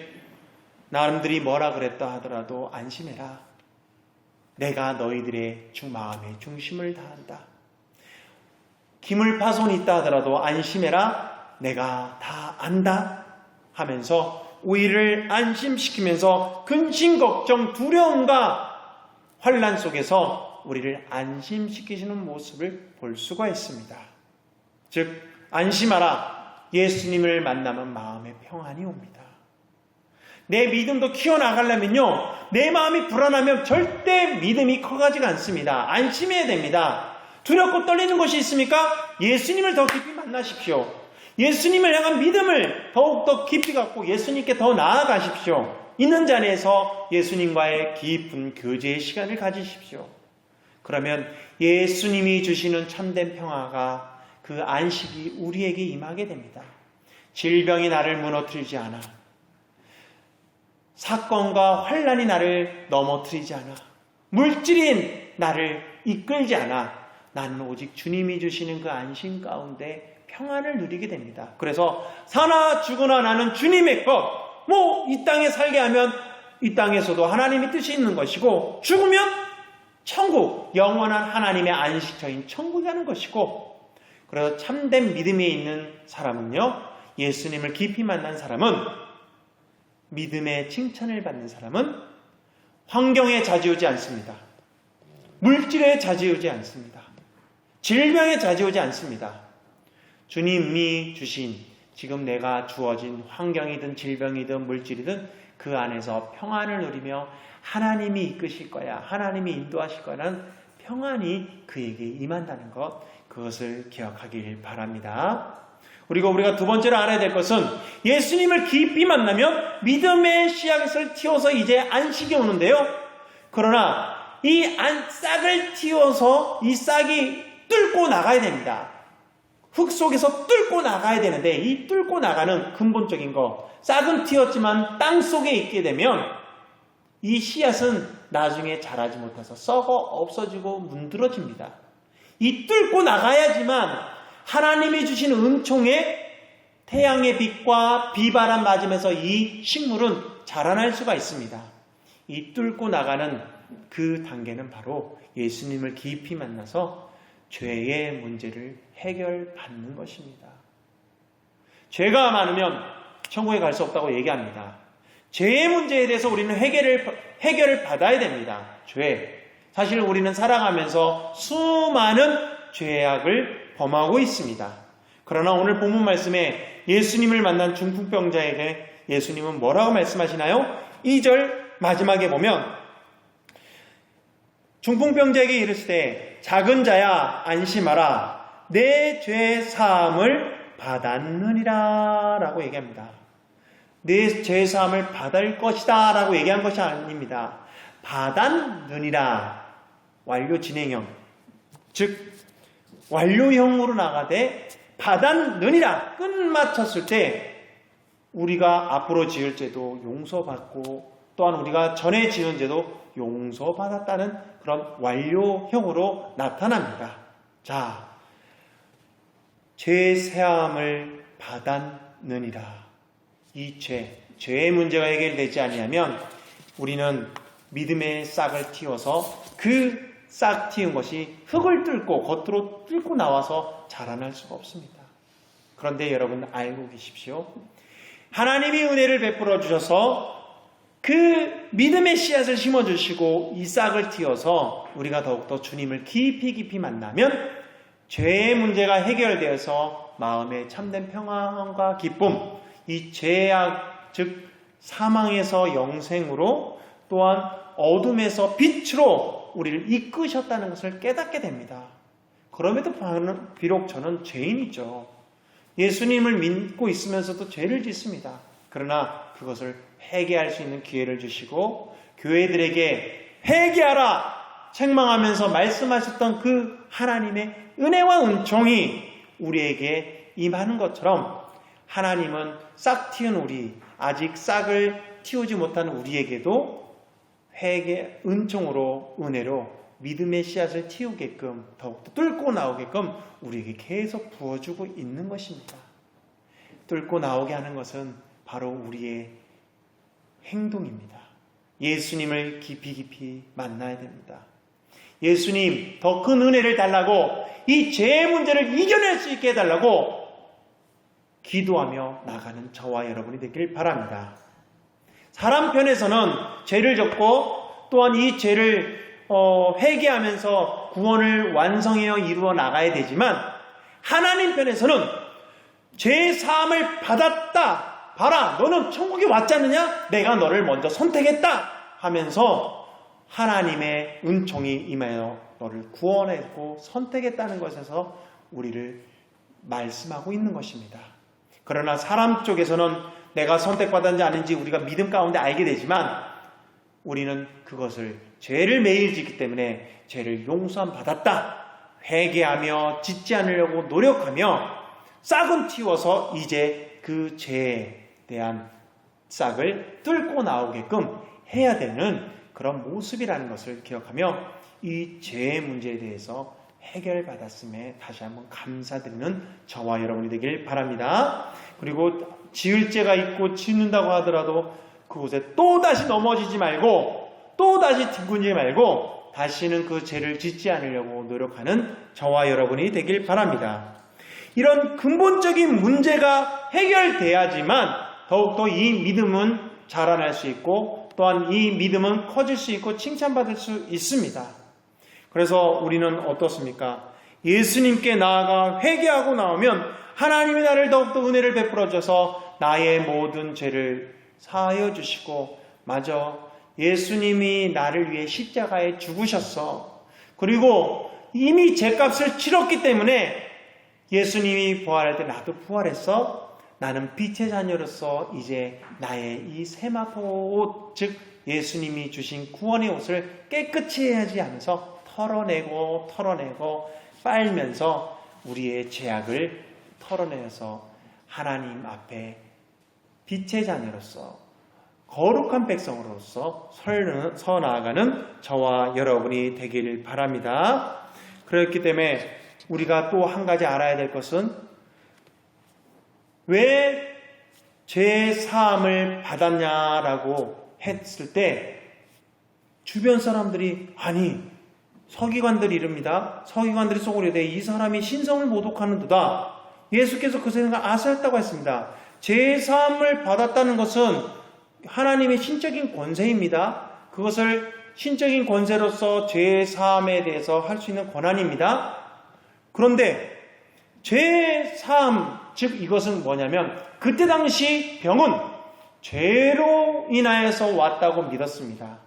남들이 뭐라 그랬다 하더라도 안심해라. 내가 너희들의 마음의 중심을 다한다. 기물파손이 있다 하더라도 안심해라. 내가 다 안다 하면서 우리를 안심시키면서 근심, 걱정, 두려움과 환난 속에서 우리를 안심시키시는 모습을 볼 수가 있습니다. 즉 안심하라. 예수님을 만나면 마음에 평안이 옵니다. 내 믿음도 키워나가려면요, 내 마음이 불안하면 절대 믿음이 커가지가 않습니다. 안심해야 됩니다. 두렵고 떨리는 것이 있습니까? 예수님을 더 깊이 만나십시오. 예수님을 향한 믿음을 더욱더 깊이 갖고 예수님께 더 나아가십시오. 있는 자리에서 예수님과의 깊은 교제의 시간을 가지십시오. 그러면 예수님이 주시는 참된 평화가, 그 안식이 우리에게 임하게 됩니다. 질병이 나를 무너뜨리지 않아. 사건과 환난이 나를 넘어뜨리지 않아. 물질인 나를 이끌지 않아. 나는 오직 주님이 주시는 그 안심 가운데 평안을 누리게 됩니다. 그래서 사나 죽으나 나는 주님의 것. 이 땅에 살게 하면 이 땅에서도 하나님의 뜻이 있는 것이고, 죽으면 천국, 영원한 하나님의 안식처인 천국에 가는 것이고, 그래서 참된 믿음에 있는 사람은요, 예수님을 깊이 만난 사람은, 믿음의 칭찬을 받는 사람은 환경에 좌지우지 않습니다. 물질에 좌지우지 않습니다. 질병에 좌지우지 않습니다. 주님이 주신, 지금 내가 주어진 환경이든 질병이든 물질이든 그 안에서 평안을 누리며 하나님이 이끄실 거야, 하나님이 인도하실 거라는 평안이 그에게 임한다는 것, 그것을 기억하길 바랍니다. 우리가 두 번째로 알아야 될 것은, 예수님을 깊이 만나면 믿음의 씨앗을 틔워서 이제 안식이 오는데요. 그러나 이 싹을 틔워서 이 싹이 뚫고 나가야 됩니다. 흙 속에서 뚫고 나가야 되는데, 이 뚫고 나가는 근본적인 거, 싹은 틔웠지만 땅 속에 있게 되면 이 씨앗은 나중에 자라지 못해서 썩어 없어지고 문드러집니다. 이 뚫고 나가야지만 하나님이 주신 은총에 태양의 빛과 비바람 맞으면서 이 식물은 자라날 수가 있습니다. 이 뚫고 나가는 그 단계는 바로 예수님을 깊이 만나서 죄의 문제를 해결받는 것입니다. 죄가 많으면 천국에 갈 수 없다고 얘기합니다. 죄의 문제에 대해서 우리는 해결을 받아야 됩니다. 죄. 사실 우리는 살아가면서 수많은 죄악을 범하고 있습니다. 그러나 오늘 본문 말씀에 예수님을 만난 중풍병자에게 예수님은 뭐라고 말씀하시나요? 2절 마지막에 보면 중풍병자에게 이르시되 작은 자야 안심하라 내 죄 사함을 받았느니라 라고 얘기합니다. 내 죄 사함을 받을 것이다 라고 얘기한 것이 아닙니다. 받았느니라, 완료 진행형, 즉 완료형으로 나가되 받았느니라, 끝마쳤을 때 우리가 앞으로 지을 죄도 용서받고 또한 우리가 전에 지은 죄도 용서받았다는 그런 완료형으로 나타납니다. 자, 죄 사함을 받았느니라. 이 죄의 문제가 해결되지 아니하면 우리는 믿음의 싹을 틔워서 그 싹 틔운 것이 흙을 뚫고 겉으로 뚫고 나와서 자라날 수가 없습니다. 그런데 여러분 알고 계십시오. 하나님이 은혜를 베풀어 주셔서 그 믿음의 씨앗을 심어주시고 이 싹을 틔워서 우리가 더욱더 주님을 깊이 만나면 죄의 문제가 해결되어서 마음의 참된 평안과 기쁨, 이 죄악, 즉 사망에서 영생으로 또한 어둠에서 빛으로 우리를 이끄셨다는 것을 깨닫게 됩니다. 그럼에도 비록 저는 죄인이죠. 예수님을 믿고 있으면서도 죄를 짓습니다. 그러나 그것을 회개할 수 있는 기회를 주시고 교회들에게 회개하라 책망하면서 말씀하셨던 그 하나님의 은혜와 은총이 우리에게 임하는 것처럼 하나님은 싹 틔운 우리, 아직 싹을 틔우지 못한 우리에게도 회개, 은총으로, 은혜로 믿음의 씨앗을 틔우게끔 더욱더 뚫고 나오게끔 우리에게 계속 부어주고 있는 것입니다. 뚫고 나오게 하는 것은 바로 우리의 행동입니다. 예수님을 깊이 만나야 됩니다. 예수님 더 큰 은혜를 달라고, 이 죄의 문제를 이겨낼 수 있게 해달라고 기도하며 나가는 저와 여러분이 되길 바랍니다. 사람 편에서는 죄를 졌고 또한 이 죄를 회개하면서 구원을 완성하여 이루어 나가야 되지만, 하나님 편에서는 죄 사함을 받았다, 봐라 너는 천국에 왔지 않느냐, 내가 너를 먼저 선택했다 하면서 하나님의 은총이 임하여 너를 구원했고 선택했다는 것에서 우리를 말씀하고 있는 것입니다. 그러나 사람 쪽에서는 내가 선택받았는지 아닌지 우리가 믿음 가운데 알게 되지만, 우리는 그것을 죄를 매일 짓기 때문에 죄를 용서함 받았다 회개하며 짓지 않으려고 노력하며 싹은 틔워서 이제 그 죄에 대한 싹을 뚫고 나오게끔 해야 되는 그런 모습이라는 것을 기억하며 이 죄의 문제에 대해서 해결받았음에 다시 한번 감사드리는 저와 여러분이 되길 바랍니다. 그리고 지을 죄가 있고 짓는다고 하더라도 그곳에 또 다시 넘어지지 말고 또 다시 뒹굴지 말고 다시는 그 죄를 짓지 않으려고 노력하는 저와 여러분이 되길 바랍니다. 이런 근본적인 문제가 해결돼야지만 더욱더 이 믿음은 자라날 수 있고 또한 이 믿음은 커질 수 있고 칭찬받을 수 있습니다. 그래서 우리는 어떻습니까? 예수님께 나아가 회개하고 나오면 하나님이 나를 더욱더 은혜를 베풀어 줘서 나의 모든 죄를 사하여 주시고, 맞아, 예수님이 나를 위해 십자가에 죽으셨어. 그리고 이미 죄값을 치렀기 때문에 예수님이 부활할 때 나도 부활했어. 나는 빛의 자녀로서 이제 나의 이 세마포 옷, 즉 예수님이 주신 구원의 옷을 깨끗이 해야지 하면서 털어내고 빨면서 우리의 죄악을 털어내서 하나님 앞에 빛의 자녀로서 거룩한 백성으로서 서 나아가는 저와 여러분이 되길 바랍니다. 그렇기 때문에 우리가 또 한 가지 알아야 될 것은, 왜 죄 사함을 받았냐라고 했을 때 주변 사람들이, 아니 서기관들이 이릅니다. 서기관들이 속으로 이르되 이 사람이 신성을 모독하는도다. 예수께서 그 생각 아사했다고 했습니다. 죄 사함을 받았다는 것은 하나님의 신적인 권세입니다. 그것을 신적인 권세로서 죄 사함에 대해서 할 수 있는 권한입니다. 그런데 죄 사함, 즉 이것은 뭐냐면 그때 당시 병은 죄로 인하여서 왔다고 믿었습니다.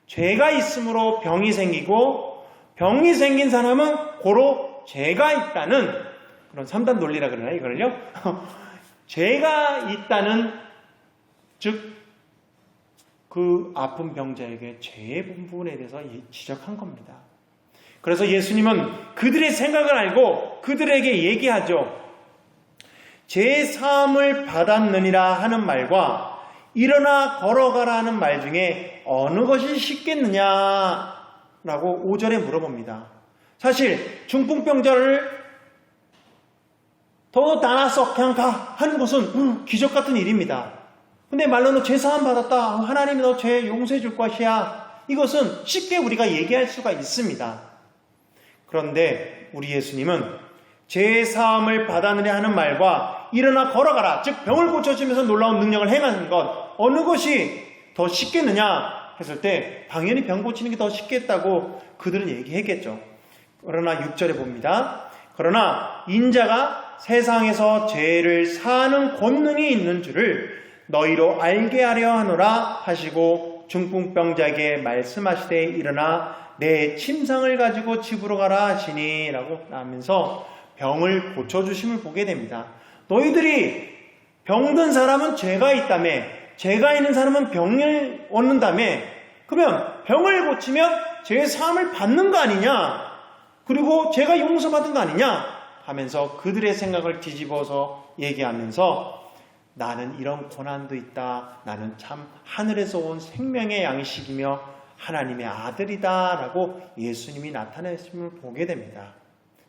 죄가 있으므로 병이 생기고 병이 생긴 사람은 고로 죄가 있다는 그런 3단 논리라 그러나요, 이거를요? 죄가 있다는, 즉 그 아픈 병자에게 죄의 부분에 대해서 지적한 겁니다. 그래서 예수님은 그들의 생각을 알고 그들에게 얘기하죠. 죄 사함을 받았느니라 하는 말과 일어나 걸어가라 하는 말 중에 어느 것이 쉽겠느냐라고 5절에 물어봅니다. 사실 중풍병자를 더 나눠서 그냥 가 하는 것은 기적 같은 일입니다. 근데 말로는 죄 사함 받았다, 하나님이 너 죄 용서해 줄 것이야, 이것은 쉽게 우리가 얘기할 수가 있습니다. 그런데 우리 예수님은 죄 사함을 받았느냐 하는 말과 일어나 걸어가라, 즉 병을 고쳐주면서 놀라운 능력을 행하는 것, 어느 것이 더 쉽겠느냐 했을 때 당연히 병 고치는 게 더 쉽겠다고 그들은 얘기했겠죠. 그러나 6절에 봅니다. 그러나 인자가 세상에서 죄를 사하는 권능이 있는 줄을 너희로 알게 하려 하노라 하시고 중풍병자에게 말씀하시되 일어나 내 침상을 가지고 집으로 가라 하시니 라고 하면서 병을 고쳐주심을 보게 됩니다. 너희들이 병든 사람은 죄가 있다며, 죄가 있는 사람은 병을 얻는다며, 그러면 병을 고치면 죄의 사함을 받는 거 아니냐, 그리고 죄가 용서받은 거 아니냐 하면서 그들의 생각을 뒤집어서 얘기하면서 나는 이런 고난도 있다, 나는 참 하늘에서 온 생명의 양식이며 하나님의 아들이다 라고 예수님이 나타내심을 보게 됩니다.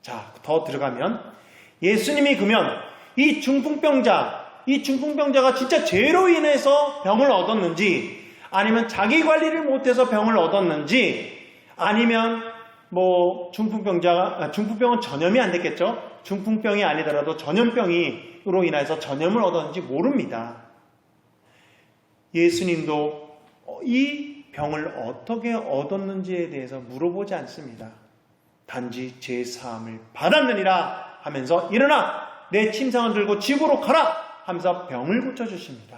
자, 더 들어가면 예수님이 그러면 이 중풍병자가 진짜 죄로 인해서 병을 얻었는지, 아니면 자기 관리를 못해서 병을 얻었는지, 아니면 중풍병은 전염이 안 됐겠죠? 중풍병이 아니더라도 전염병으로 인해서 전염을 얻었는지 모릅니다. 예수님도 이 병을 어떻게 얻었는지에 대해서 물어보지 않습니다. 단지 제 사함을 받았느니라 하면서 일어나 내 침상을 들고 집으로 가라 하면서 병을 고쳐주십니다.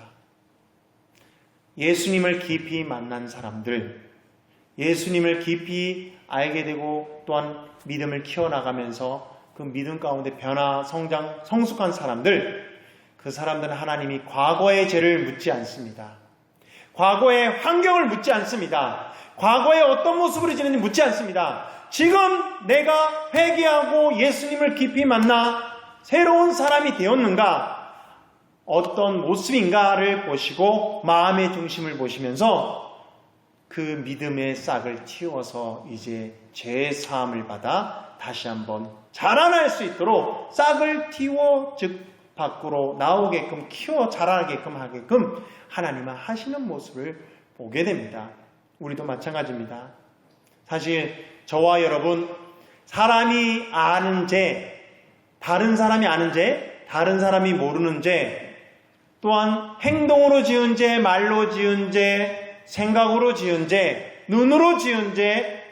예수님을 깊이 만난 사람들, 예수님을 깊이 알게 되고 또한 믿음을 키워나가면서 그 믿음 가운데 변화, 성장, 성숙한 사람들, 그 사람들은 하나님이 과거의 죄를 묻지 않습니다. 과거의 환경을 묻지 않습니다. 과거에 어떤 모습으로 지냈는지 묻지 않습니다. 지금 내가 회개하고 예수님을 깊이 만나 새로운 사람이 되었는가, 어떤 모습인가를 보시고 마음의 중심을 보시면서 그 믿음의 싹을 틔워서 이제 죄 사함을 받아 다시 한번 자라날 수 있도록 싹을 틔워 즉 밖으로 나오게끔 키워 자라게끔 하게끔 하나님은 하시는 모습을 보게 됩니다. 우리도 마찬가지입니다. 사실 저와 여러분, 사람이 아는 죄, 다른 사람이 아는 죄, 다른 사람이 모르는 죄, 또한 행동으로 지은 죄, 말로 지은 죄, 생각으로 지은 죄, 눈으로 지은 죄,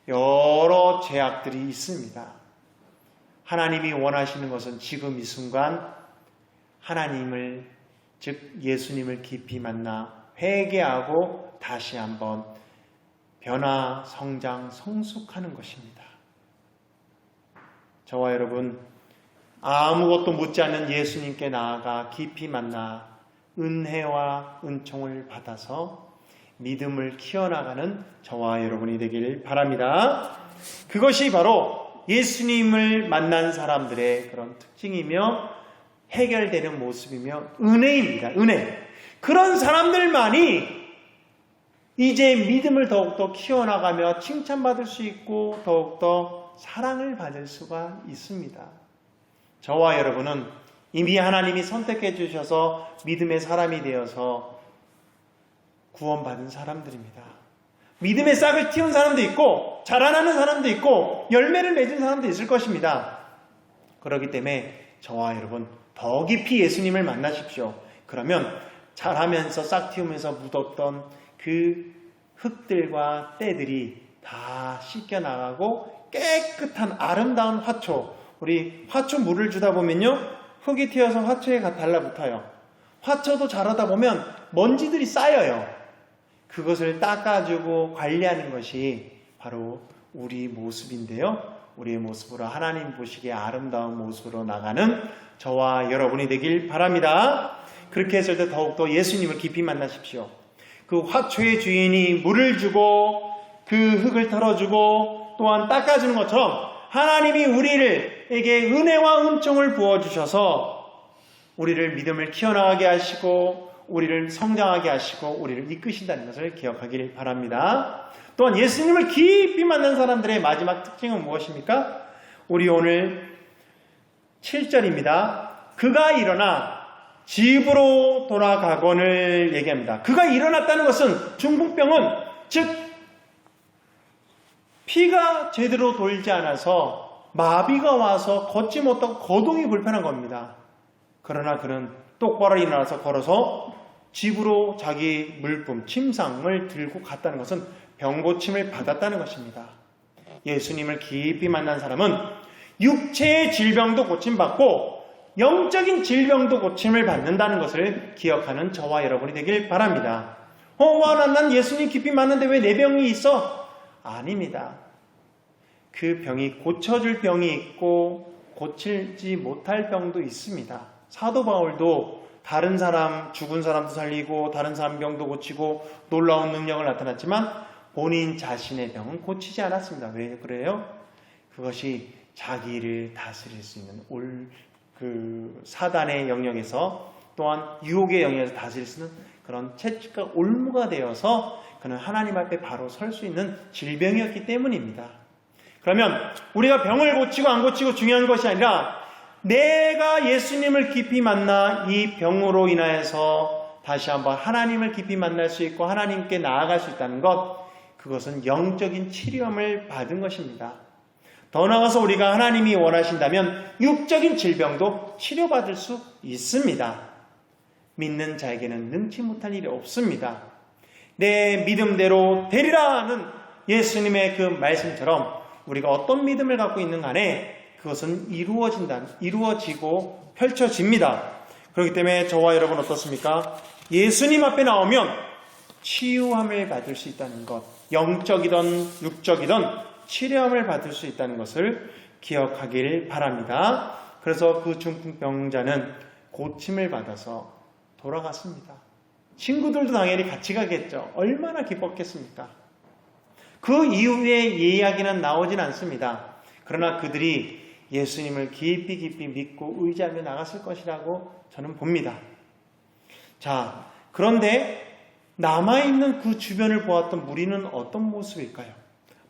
여러 죄악들이 있습니다. 하나님이 원하시는 것은 지금 이 순간 하나님을, 즉 예수님을 깊이 만나 회개하고 다시 한번 변화, 성장, 성숙하는 것입니다. 저와 여러분, 아무것도 묻지 않는 예수님께 나아가 깊이 만나 은혜와 은총을 받아서 믿음을 키워나가는 저와 여러분이 되길 바랍니다. 그것이 바로 예수님을 만난 사람들의 그런 특징이며 해결되는 모습이며 은혜입니다. 은혜. 그런 사람들만이 이제 믿음을 더욱더 키워나가며 칭찬받을 수 있고 더욱더 사랑을 받을 수가 있습니다. 저와 여러분은 이미 하나님이 선택해 주셔서 믿음의 사람이 되어서 구원받은 사람들입니다. 믿음의 싹을 틔운 사람도 있고 자라나는 사람도 있고 열매를 맺은 사람도 있을 것입니다. 그렇기 때문에 저와 여러분 더 깊이 예수님을 만나십시오. 그러면 자라면서 싹 틔우면서 묻었던 그 흙들과 때들이 다 씻겨나가고 깨끗한 아름다운 화초, 우리 화초 물을 주다 보면요 흙이 튀어서 화초에 달라붙어요. 화초도 자라다 보면 먼지들이 쌓여요. 그것을 닦아주고 관리하는 것이 바로 우리 모습인데요. 우리의 모습으로 하나님 보시기에 아름다운 모습으로 나가는 저와 여러분이 되길 바랍니다. 그렇게 했을 때 더욱더 예수님을 깊이 만나십시오. 그 화초의 주인이 물을 주고 그 흙을 털어주고 또한 닦아주는 것처럼 하나님이 우리에게 은혜와 은총을 부어주셔서 우리를 믿음을 키워나가게 하시고 우리를 성장하게 하시고 우리를 이끄신다는 것을 기억하길 바랍니다. 또한 예수님을 깊이 만난 사람들의 마지막 특징은 무엇입니까? 우리 오늘 7절입니다. 그가 일어나 집으로 돌아가건을 얘기합니다. 그가 일어났다는 것은 중풍병은 즉 피가 제대로 돌지 않아서 마비가 와서 걷지 못하고 거동이 불편한 겁니다. 그러나 그는 똑바로 일어나서 걸어서 집으로 자기 물품, 침상을 들고 갔다는 것은 병고침을 받았다는 것입니다. 예수님을 깊이 만난 사람은 육체의 질병도 고침받고 영적인 질병도 고침을 받는다는 것을 기억하는 저와 여러분이 되길 바랍니다. 난 예수님 깊이 맞는데 왜 내 병이 있어? 아닙니다. 그 병이 고쳐줄 병이 있고 고치지 못할 병도 있습니다. 사도 바울도 다른 사람, 죽은 사람도 살리고 다른 사람 병도 고치고 놀라운 능력을 나타났지만 본인 자신의 병은 고치지 않았습니다. 왜 그래요? 그것이 자기를 다스릴 수 있는 사단의 영역에서 또한 유혹의 영역에서 다스릴 수 있는 그런 채찍과 올무가 되어서 그는 하나님 앞에 바로 설 수 있는 질병이었기 때문입니다. 그러면 우리가 병을 고치고 안 고치고 중요한 것이 아니라 내가 예수님을 깊이 만나 이 병으로 인하여서 다시 한번 하나님을 깊이 만날 수 있고 하나님께 나아갈 수 있다는 것, 그것은 영적인 치료함을 받은 것입니다. 더 나아가서 우리가 하나님이 원하신다면 육적인 질병도 치료받을 수 있습니다. 믿는 자에게는 능치 못할 일이 없습니다. 내 믿음대로 되리라는 예수님의 그 말씀처럼 우리가 어떤 믿음을 갖고 있는 간에 그것은 이루어지고 펼쳐집니다. 그렇기 때문에 저와 여러분 어떻습니까? 예수님 앞에 나오면 치유함을 받을 수 있다는 것, 영적이든 육적이든 치료함을 받을 수 있다는 것을 기억하길 바랍니다. 그래서 그 중풍병자는 고침을 받아서 돌아갔습니다. 친구들도 당연히 같이 가겠죠. 얼마나 기뻤겠습니까? 그 이후에 이야기는 나오진 않습니다. 그러나 그들이 예수님을 깊이 믿고 의지하며 나갔을 것이라고 저는 봅니다. 자, 그런데 남아있는 그 주변을 보았던 무리는 어떤 모습일까요?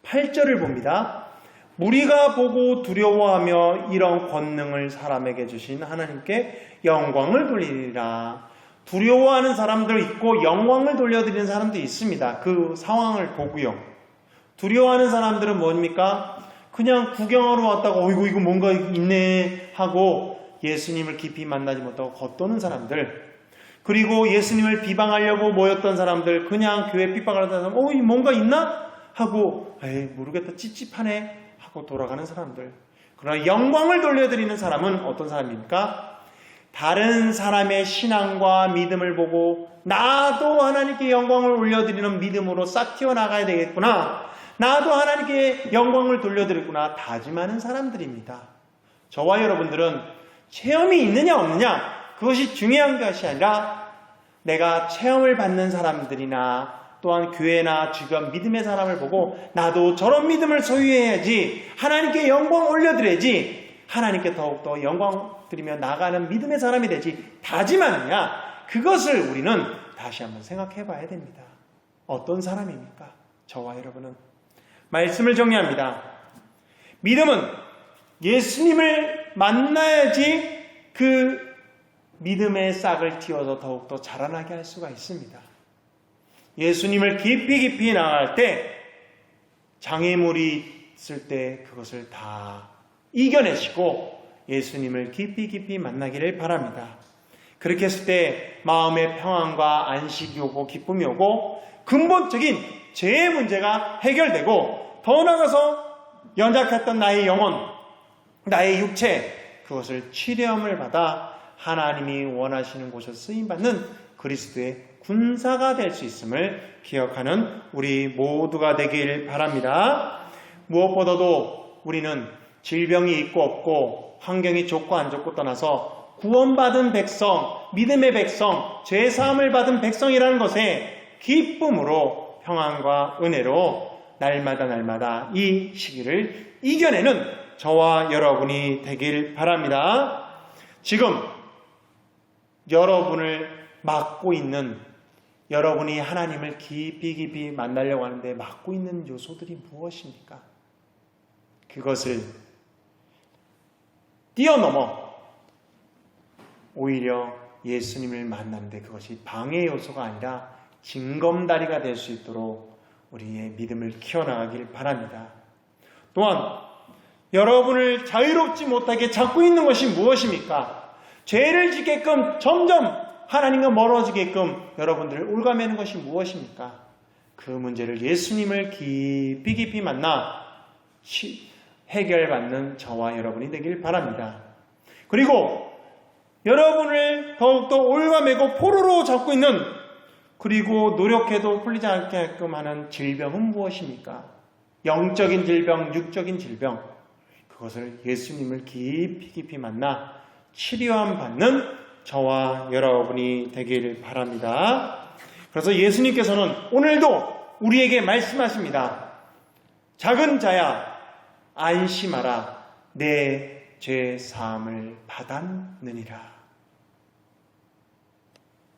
8절을 봅니다. 무리가 보고 두려워하며 이런 권능을 사람에게 주신 하나님께 영광을 돌리리라. 두려워하는 사람도 있고 영광을 돌려드리는 사람도 있습니다. 그 상황을 보고요. 두려워하는 사람들은 뭡니까? 그냥 구경하러 왔다가 어이구 이거 뭔가 있네 하고 예수님을 깊이 만나지 못하고 겉도는 사람들, 그리고 예수님을 비방하려고 모였던 사람들, 그냥 교회 핍박을 하던 사람, 뭔가 있나? 하고 모르겠다 찝찝하네 하고 돌아가는 사람들. 그러나 영광을 돌려드리는 사람은 어떤 사람입니까? 다른 사람의 신앙과 믿음을 보고 나도 하나님께 영광을 올려드리는 믿음으로 싹 튀어나가야 되겠구나, 나도 하나님께 영광을 돌려드리구나 다짐하는 사람들입니다. 저와 여러분들은 체험이 있느냐 없느냐 그것이 중요한 것이 아니라 내가 체험을 받는 사람들이나 또한 교회나 주변 믿음의 사람을 보고 나도 저런 믿음을 소유해야지, 하나님께 영광 올려드려야지, 하나님께 더욱더 영광 드리며 나가는 믿음의 사람이 되지 다짐하느냐, 그것을 우리는 다시 한번 생각해 봐야 됩니다. 어떤 사람입니까? 저와 여러분은. 말씀을 정리합니다. 믿음은 예수님을 만나야지 그 믿음의 싹을 틔워서 더욱더 자라나게 할 수가 있습니다. 예수님을 깊이 나아갈 때 장애물이 있을 때 그것을 다 이겨내시고 예수님을 깊이 만나기를 바랍니다. 그렇게 했을 때 마음의 평안과 안식이 오고 기쁨이 오고 근본적인 죄의 문제가 해결되고 더 나아가서 연약했던 나의 영혼, 나의 육체, 그것을 치료함을 받아 하나님이 원하시는 곳에서 쓰임받는 그리스도의 군사가 될 수 있음을 기억하는 우리 모두가 되길 바랍니다. 무엇보다도 우리는 질병이 있고 없고 환경이 좋고 안 좋고 떠나서 구원받은 백성, 믿음의 백성, 죄사함을 받은 백성이라는 것에 기쁨으로 평안과 은혜로 날마다 이 시기를 이겨내는 저와 여러분이 되길 바랍니다. 지금 여러분을 막고 있는, 여러분이 하나님을 깊이 만나려고 하는데 막고 있는 요소들이 무엇입니까? 그것을 뛰어넘어 오히려 예수님을 만나는데 그것이 방해 요소가 아니라 징검다리가 될 수 있도록 우리의 믿음을 키워나가길 바랍니다. 또한 여러분을 자유롭지 못하게 잡고 있는 것이 무엇입니까? 죄를 짓게끔 점점 하나님과 멀어지게끔 여러분들을 올가매는 것이 무엇입니까? 그 문제를 예수님을 깊이 만나 해결받는 저와 여러분이 되길 바랍니다. 그리고 여러분을 더욱더 올가매고 포로로 잡고 있는, 그리고 노력해도 풀리지 않게끔 하는 질병은 무엇입니까? 영적인 질병, 육적인 질병. 그것을 예수님을 깊이 만나 치료함 받는 저와 여러분이 되기를 바랍니다. 그래서 예수님께서는 오늘도 우리에게 말씀하십니다. 작은 자야 안심하라, 내 죄 사함을 받았느니라.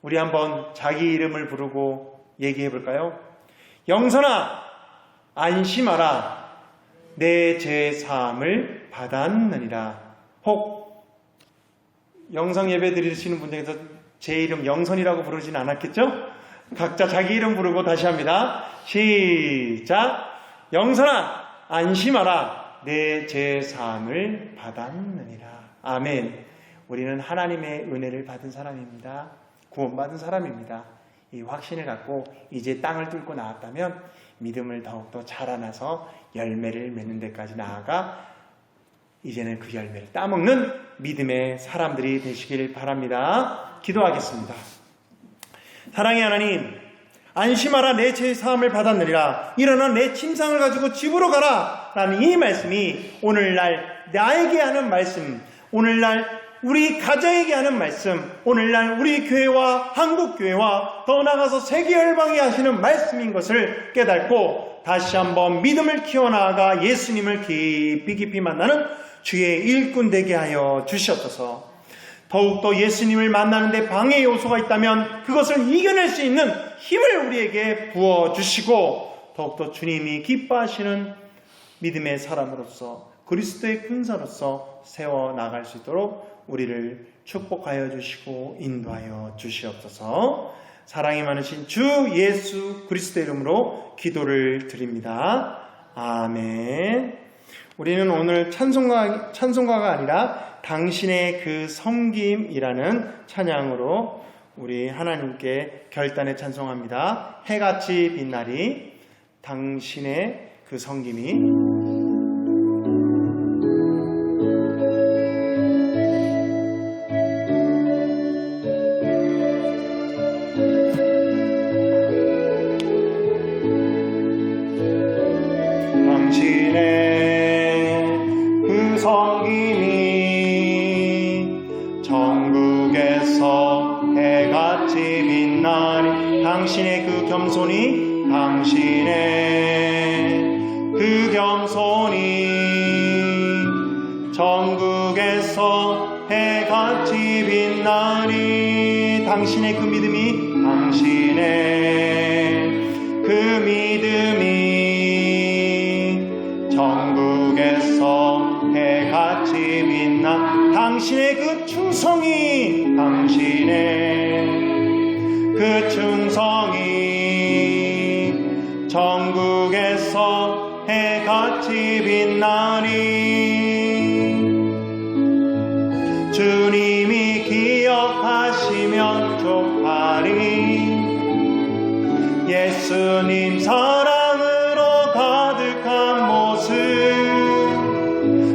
우리 한번 자기 이름을 부르고 얘기해 볼까요? 영선아 안심하라, 내 죄 사함을 받았느니라. 혹 영성 예배 드리시는 분 중에서 제 이름 영선이라고 부르진 않았겠죠? 각자 자기 이름 부르고 다시 합니다. 시작. 영선아 안심하라, 내 죄 사함을 받았느니라. 아멘. 우리는 하나님의 은혜를 받은 사람입니다. 구원받은 사람입니다. 이 확신을 갖고 이제 땅을 뚫고 나왔다면 믿음을 더욱더 자라나서 열매를 맺는 데까지 나아가 이제는 그 열매를 따먹는 믿음의 사람들이 되시길 바랍니다. 기도하겠습니다. 사랑의 하나님, 안심하라, 내 죄 사함을 받았느니라. 일어나 내 침상을 가지고 집으로 가라 라는 이 말씀이 오늘날 나에게 하는 말씀, 오늘날 우리 가정에게 하는 말씀, 오늘날 우리 교회와 한국교회와 더 나아가서 세계 열방에 하시는 말씀인 것을 깨닫고 다시 한번 믿음을 키워나가 예수님을 깊이 만나는 주의 일꾼 되게 하여 주시옵소서. 더욱더 예수님을 만나는데 방해 요소가 있다면 그것을 이겨낼 수 있는 힘을 우리에게 부어주시고 더욱더 주님이 기뻐하시는 믿음의 사람으로서 그리스도의 군사로서 세워나갈 수 있도록 우리를 축복하여 주시고 인도하여 주시옵소서. 사랑이 많으신 주 예수 그리스도의 이름으로 기도를 드립니다. 아멘. 우리는 오늘 찬송가가 아니라 당신의 그 섬김이라는 찬양으로 우리 하나님께 결단에 찬송합니다. 해같이 빛나리, 당신의 그 섬김이. 당신의 그 겸손이, 당신의 그 겸손이 전국에서 해같이 빛나리. 당신의 그 믿음이, 당신의 그 믿음이 전국에서 해같이 빛나. 당신의 그 충성이, 당신의 그 충성이 전국에서 해같이 빛나리. 주님이 기억하시면 족하리. 예수님 사랑으로 가득한 모습,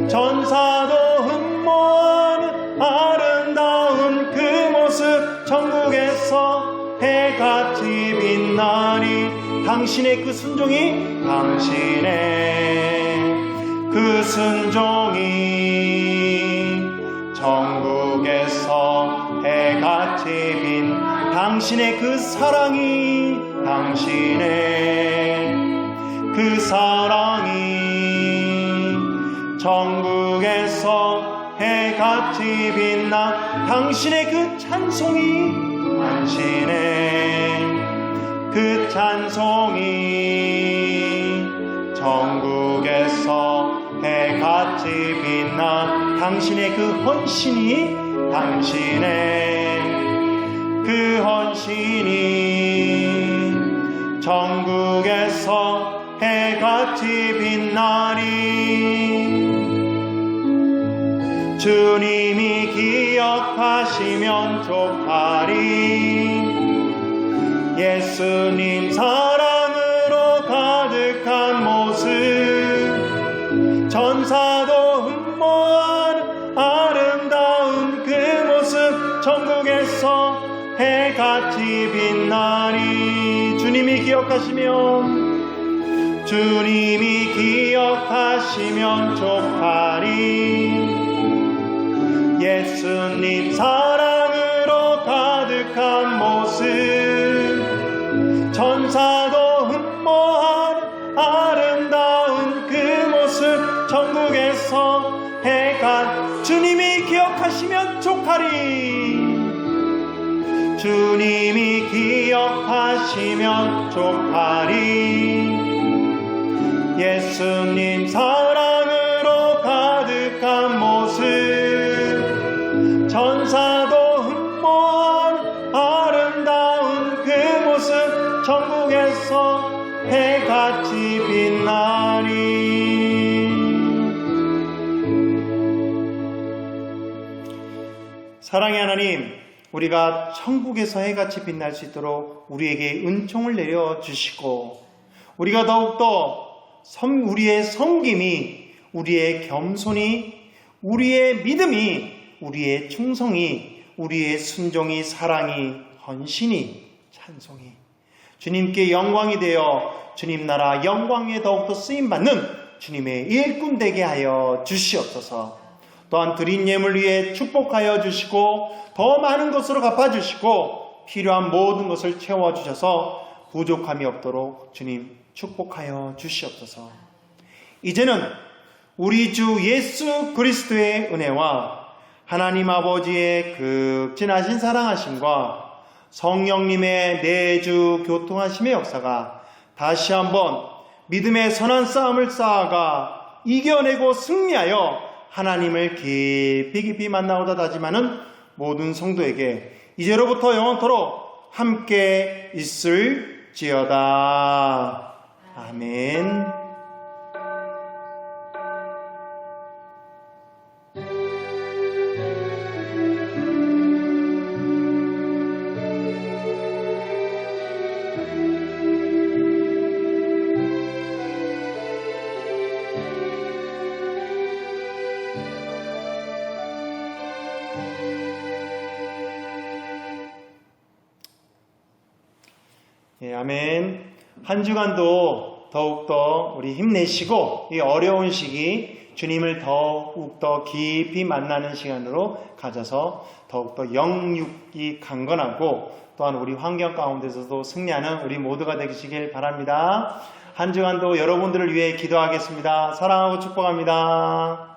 전사도 흠모하는 아름다운 그 모습 전국에서 해같이 빛나리. 당신의 그 순종이, 당신의 그 순종이 전국에서 해같이 빛. 당신의 그 사랑이, 당신의 그 사랑이 전국에서 해같이 빛나. 당신의 그 찬송이, 당신의 그 찬송이 전국에서 해같이 빛나. 당신의 그 헌신이, 당신의 그 헌신이 전국에서 해같이 빛나리. 주님이 기억하시면 족하리. 예수님 사랑으로 가득한 모습, 전사도 흠모하는 아름다운 그 모습 천국에서 해같이 빛나리. 주님이 기억하시면 족하리. 예수님 사랑으로 가득한 모습, 천사도 흠모하는 아름다운 그 모습, 천국에서 해가 주님이 기억하시면 족하리. 주님이 기억하시면 족하리. 예수님 사랑으로 가득한 모습, 천사도 흠모한 아름다운 그 모습, 천국에서 해같이 빛나리. 사랑의 하나님, 우리가 천국에서 해같이 빛날 수 있도록 우리에게 은총을 내려주시고, 우리가 더욱더 우리의 섬김이, 우리의 겸손이, 우리의 믿음이, 우리의 충성이, 우리의 순종이, 사랑이, 헌신이, 찬송이 주님께 영광이 되어 주님 나라 영광에 더욱더 쓰임받는 주님의 일꾼 되게 하여 주시옵소서. 또한 드린 예물 위에 축복하여 주시고 더 많은 것으로 갚아주시고 필요한 모든 것을 채워주셔서 부족함이 없도록 주님 축복하여 주시옵소서. 이제는 우리 주 예수 그리스도의 은혜와 하나님 아버지의 극진하신 사랑하심과 성령님의 내주 교통하심의 역사가 다시 한번 믿음의 선한 싸움을 쌓아가 이겨내고 승리하여 하나님을 깊이 만나오다 다짐하는 모든 성도에게 이제로부터 영원토록 함께 있을지어다. 아멘. 아멘. 한 주간도 더욱더 우리 힘내시고 이 어려운 시기 주님을 더욱더 깊이 만나는 시간으로 가져서 더욱더 영육이 강건하고 또한 우리 환경 가운데서도 승리하는 우리 모두가 되시길 바랍니다. 한 주간도 여러분들을 위해 기도하겠습니다. 사랑하고 축복합니다.